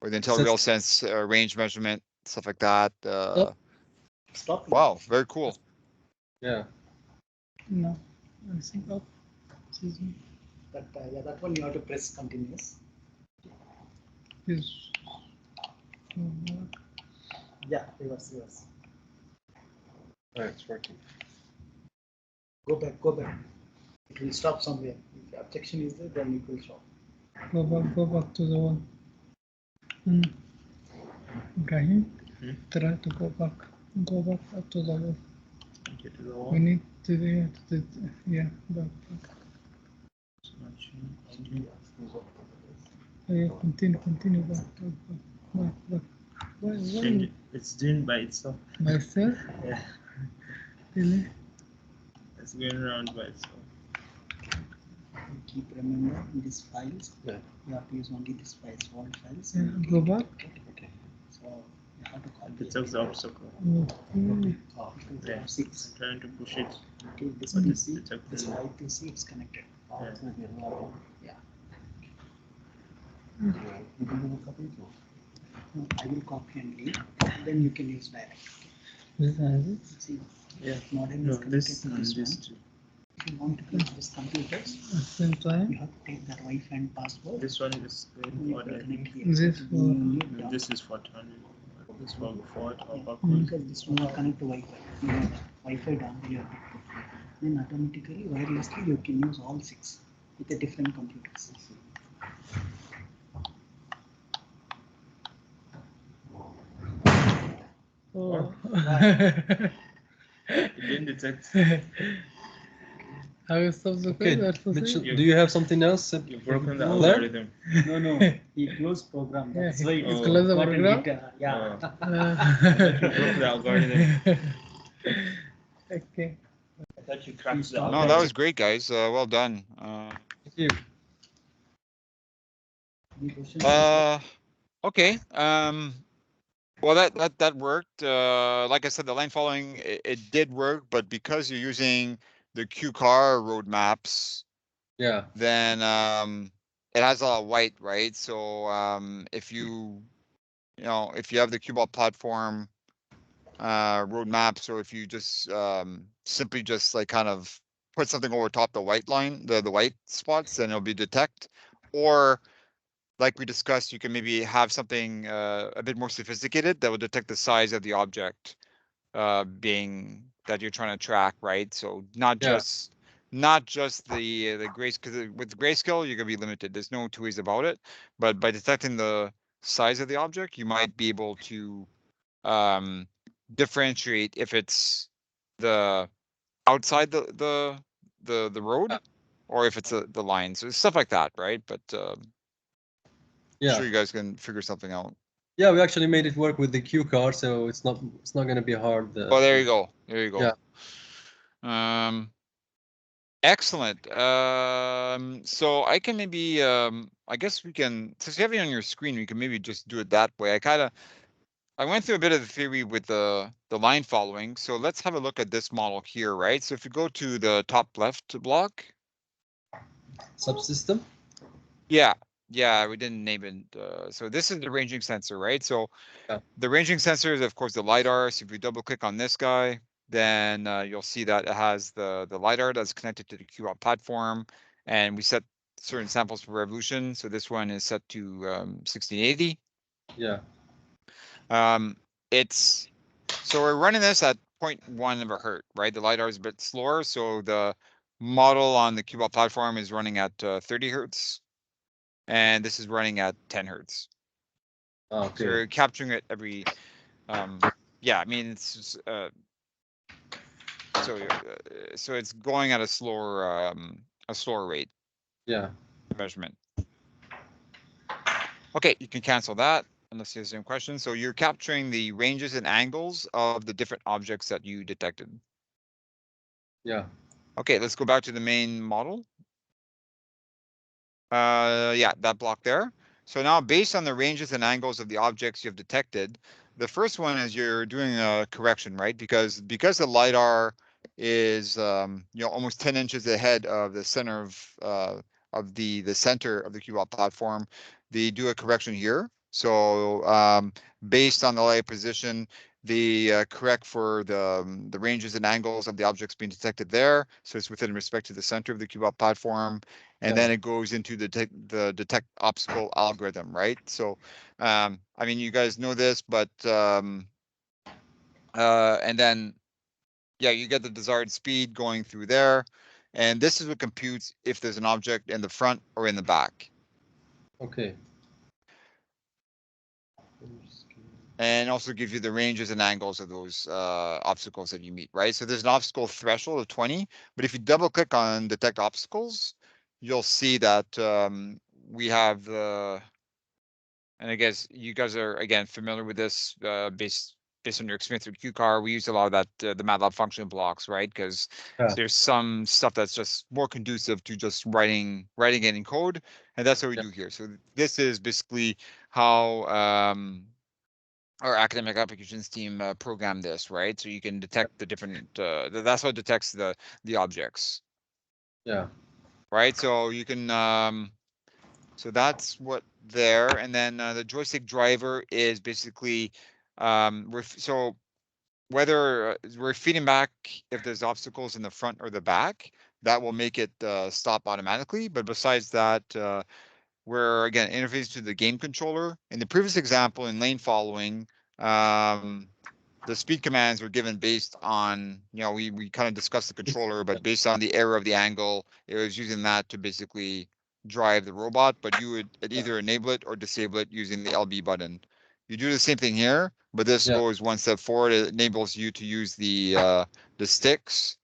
or the IntelliReal Sense range measurement, stuff like that. Stop. Wow, very cool. Yeah. No, I think up. Excuse me. Yeah, that one you have to press continuous. Is Yeah, reverse. Right, it's working. Go back. It will stop somewhere. If the objection is there, then it will stop. go back to the one. Ibrahim, try to go back up to the wall. Get to the We wall. need to do yeah, back. Yeah, continue back. Why? It's doing by itself. Myself? Yeah. Really? It's going around by itself. Keep remembering these files. Yeah. You have to use only these files, all files. Yeah, go back. Okay. So you have to call It takes the obstacle. Okay. Yeah. Six. I'm trying to push it. Okay, this But one you it's see, detected. this 5 you see, it's connected. Yeah. Yeah. No, I will copy and leave. Then you can use direct. See, Yeah. modem No, is connected this to and this this one. too. If you want to use this computers, At the same you time, have to take that Wi-Fi and password. This one is going You forward, I connect think. here. this You need And down. this is for turning. This for forward or Yeah, backward. because this one will connect to Wi-Fi. You know, Wi-Fi down here. Then automatically, wirelessly, you can use all 6 with the different computers. oh. It didn't detect. I will stop the Okay, code. That's the Mitchell, thing. do you have something else? You've broken the No. algorithm. No, he closed program. Yeah, That's why he it's closed the got a program? data. Yeah. You broke the algorithm. Okay. I thought you cracked the No, that algorithm. was great, guys. Well done. Thank you. Any questions? Okay. Well, that worked. Like I said, the line following it did work, but because you're using the QCar roadmaps, Yeah. then it has a lot of white, right? So if you know if you have the QBot platform roadmaps, or if you just simply just like kind of put something over top the white line, the white spots, then it'll be detect. Or like we discussed, you can maybe have something a bit more sophisticated that will detect the size of the object being that you're trying to track, right? So not Yeah. just the grace, because with grayscale you're gonna be limited. There's no two ways about it. But by detecting the size of the object, you might be able to differentiate if it's the outside the road, or if it's the line. So stuff like that, right? But Yeah. sure you guys can figure something out. Yeah, we actually made it work with the Q card, so it's not going to be hard. Oh, there you go. There you go. Yeah. Excellent. So I can maybe I guess we can, since you have it on your screen, we can maybe just do it that way. I kind of I went through a bit of the theory with the line following. So let's have a look at this model here, right? So if you go to the top left block. Subsystem? Yeah, we didn't name it. So this is the ranging sensor, right? So the ranging sensor is, of course, the LiDAR. So if you double click on this guy, then you'll see that it has the LiDAR that's connected to the QBot platform. And we set certain samples for resolution. So this one is set to 1680. Yeah. So we're running this at 0.1 of a hertz, right? The LiDAR is a bit slower. So the model on the QBot platform is running at 30 hertz. And this is running at 10 hertz. Okay. So you're capturing it every, yeah, I mean, it's, so it's going at a slower rate. Yeah. Measurement. Okay, you can cancel that unless you have some questions. So you're capturing the ranges and angles of the different objects that you detected. Yeah. Okay, let's go back to the main model. Yeah, that block there. So now based on the ranges and angles of the objects you have detected, the first one is you're doing a correction, right? Because the LiDAR is almost 10 inches ahead of the center of the center of the QBot platform, they do a correction here. So based on the light position, they correct for the ranges and angles of the objects being detected there. So it's within respect to the center of the QBot platform. And then it goes into the detect obstacle algorithm, right? So, I mean, you guys know this, but and then, yeah, you get the desired speed going through there, and this is what computes if there's an object in the front or in the back. Okay. And also gives you the ranges and angles of those obstacles that you meet, right? So there's an obstacle threshold of 20, but if you double click on detect obstacles, you'll see that we have the, and I guess you guys are again familiar with this based on your experience with QCar. We use a lot of that the MATLAB function blocks, right? Because there's some stuff that's just more conducive to just writing it in code, and that's what we do here. So this is basically how our academic applications team programmed this, right? So you can detect the different. That's what detects the objects. Yeah. Right. So you can. So that's what there, and then the joystick driver is basically so whether we're feeding back if there's obstacles in the front or the back, that will make it stop automatically. But besides that, we're again interfaced to the game controller. In the previous example in lane following, the speed commands were given based on, we kind of discussed the controller, but based on the error of the angle, it was using that to basically drive the robot, but you would either enable it or disable it using the LB button. You do the same thing here, but this goes one step forward. It enables you to use the sticks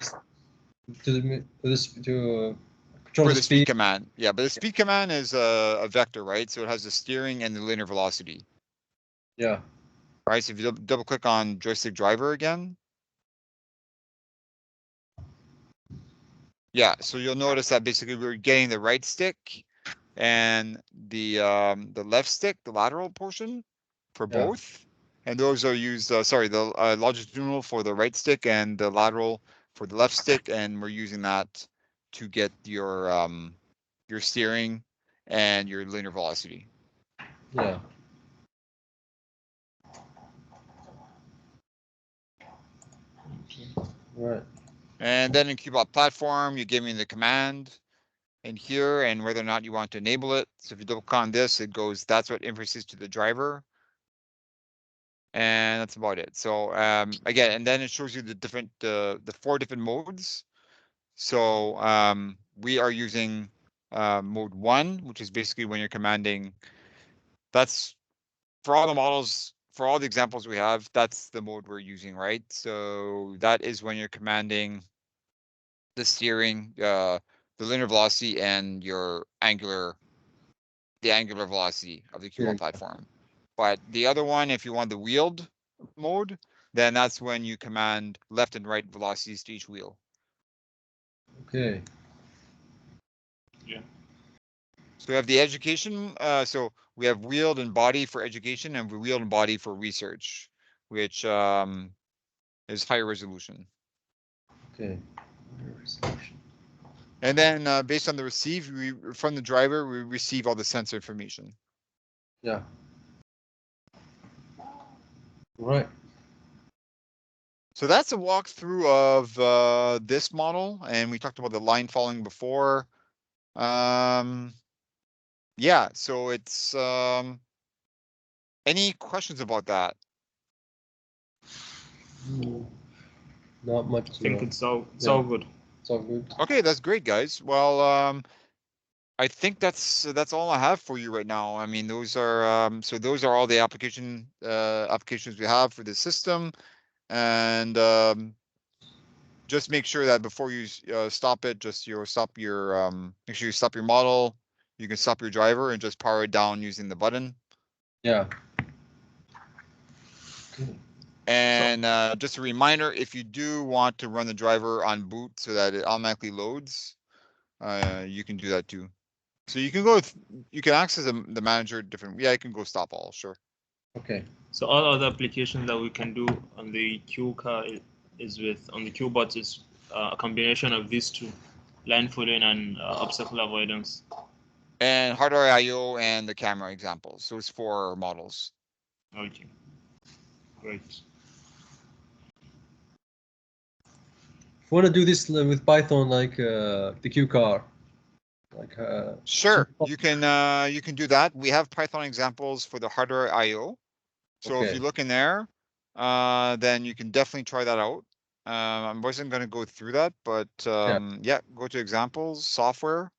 to control for the the speed command. Yeah, but the speed command is a vector, right? So it has the steering and the linear velocity. Yeah. Right. So if you double click on joystick driver again. Yeah, so you'll notice that basically we're getting the right stick and the left stick, the lateral portion for both. And those are used, the longitudinal for the right stick and the lateral for the left stick. And we're using that to get your steering and your linear velocity. Yeah. Right. And then in QBot platform, you give me the command in here and whether or not you want to enable it. So if you double click on this, it goes, that's what interfaces to the driver. And that's about it. So again, and then it shows you the different, the 4 different modes. So we are using mode 1, which is basically when you're commanding, that's for all the models, for all the examples we have, that's the mode we're using, right? So that is when you're commanding the steering, the linear velocity and your angular velocity of the QBot platform. But the other one, if you want the wheeled mode, then that's when you command left and right velocities to each wheel. Okay. Yeah. So we have the education. So we have wheeled and body for education, and wheeled and body for research, which is higher resolution. Okay. Resolution. And then based on the receive, from the driver, we receive all the sensor information. Yeah. Right. So that's a walkthrough of this model, and we talked about the line following before. Yeah, so it's any questions about that? Not much. I think it's all yeah. all good. It's all good. Okay, that's great, guys. Well, I think that's all I have for you right now. I mean, those are so those are all the applications we have for the system, and just make sure that before you stop it, just stop your make sure you stop your model. You can stop your driver and just power it down using the button. Yeah. And just a reminder, if you do want to run the driver on boot so that it automatically loads, you can do that too. So you can go, you can access the manager different. Yeah, you can go stop all, sure. Okay. So all other applications that we can do on the Q car is with on the QBot is a combination of these two, line following and obstacle avoidance. And hardware I/O and the camera examples. So it's 4 models. Okay, great. If you want to do this with Python, like the Q car, like sure, you can do that. We have Python examples for the hardware I/O. So if Okay. you look in there, then you can definitely try that out. I wasn't going to go through that, but yeah, go to examples, software,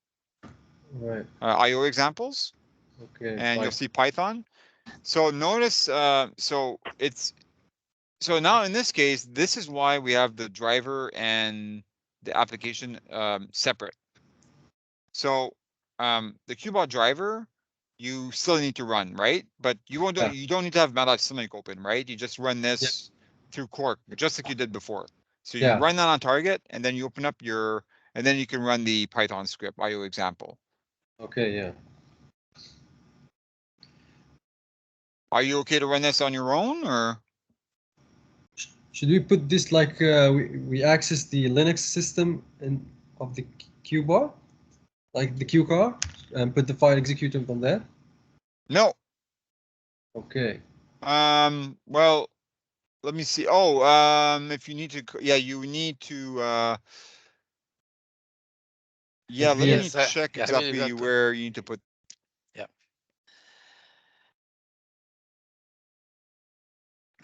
Right. I/O examples, Okay. and you'll see Python. So notice, so now in this case, this is why we have the driver and the application separate. So the QBot driver, you still need to run, right? But you won't. Yeah. You don't need to have MATLAB Simulink open, right? You just run this through Quark, just like you did before. So you Yeah. run that on target, and then you open up your, and then you can run the Python script I/O example. Okay. Yeah. Are you okay to run this on your own, or? Should we put this like we access the Linux system of the QBot, like the Q car, and put the file executor on there? No. Okay. Well, let me see. Oh, if you need to, yeah, you need to. Yeah, let me check exactly where you need to put. Yeah.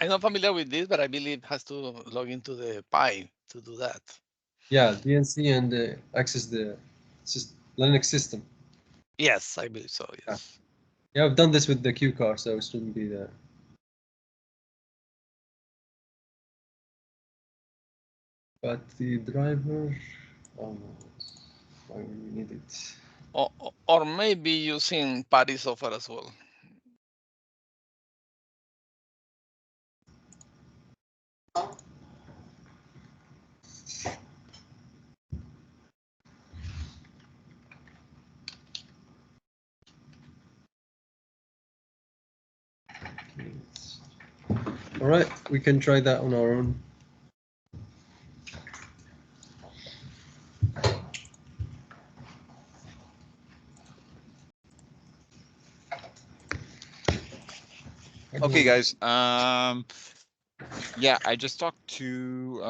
I'm not familiar with this, but I believe it has to log into the Pi to do that. Yeah, DNC and access the Linux system. Yes, I believe so. Yes. Yeah, I've done this with the Q car, so it shouldn't be there. But the driver, oh no, why we need it? Or maybe using Pi software as well. All right, we can try that on our own. Okay, guys. Yeah, I just talked to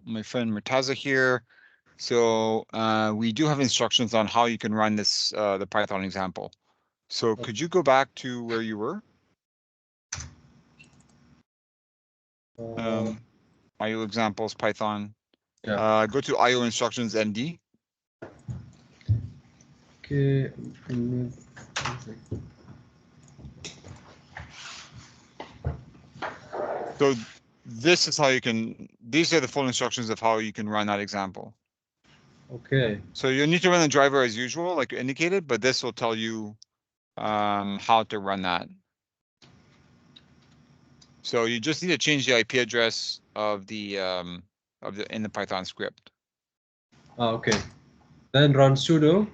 my friend Murtaza here. So we do have instructions on how you can run this the Python example. So could you go back to where you were? I/O examples, Python. Yeah. Go to I/O instructions ND. Okay. So this is how you can. These are the full instructions of how you can run that example. Okay. So you need to run the driver as usual, like indicated, but this will tell you how to run that. So you just need to change the IP address of the in the Python script. Okay. Then run sudo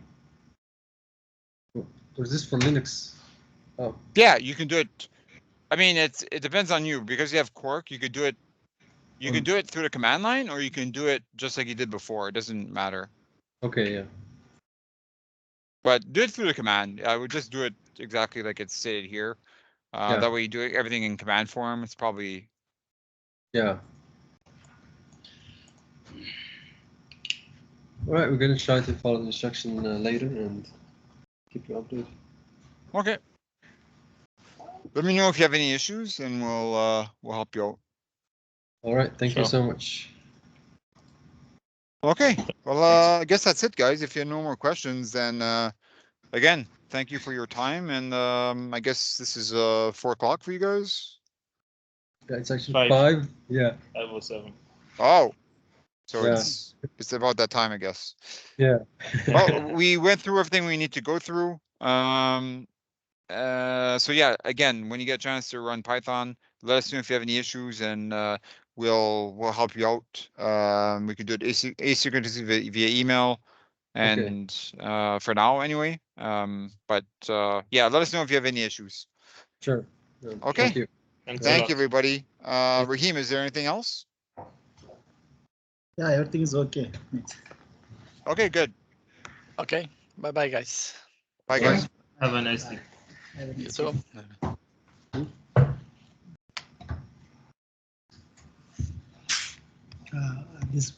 Or is this for Linux? Oh, Yeah, you can do it. I mean, it depends on you because you have Quark. You could do it. You can do it through the command line, or you can do it just like you did before. It doesn't matter. okay, yeah. But do it through the command. I would just do it exactly like it's stated here. Yeah. That way you do everything in command form. It's probably Yeah. All right, we're gonna try to follow the instruction later and keep you updated. okay. Let me know if you have any issues, and we'll help you out. All right, thank you Sure. so much. Okay. Well, I guess that's it, guys. If you have no more questions, then again, thank you for your time, and I guess this is 4 o'clock for you guys. Yeah, it's actually 5. 5. Yeah. 5:07. Oh, so Yeah. it's about that time, I guess. Yeah. Well, we went through everything we need to go through. So yeah, again, when you get a chance to run Python, let us know if you have any issues, and we'll help you out. We can do it asynchronously via email, and for now anyway. But yeah, let us know if you have any issues. Sure. Okay. Thank you. Thanks a Thank lot. you, everybody. Raheem, is there anything else? Yeah, everything is okay. Okay, good. Okay. Bye bye, guys. Bye, guys. Have a nice day. You too. This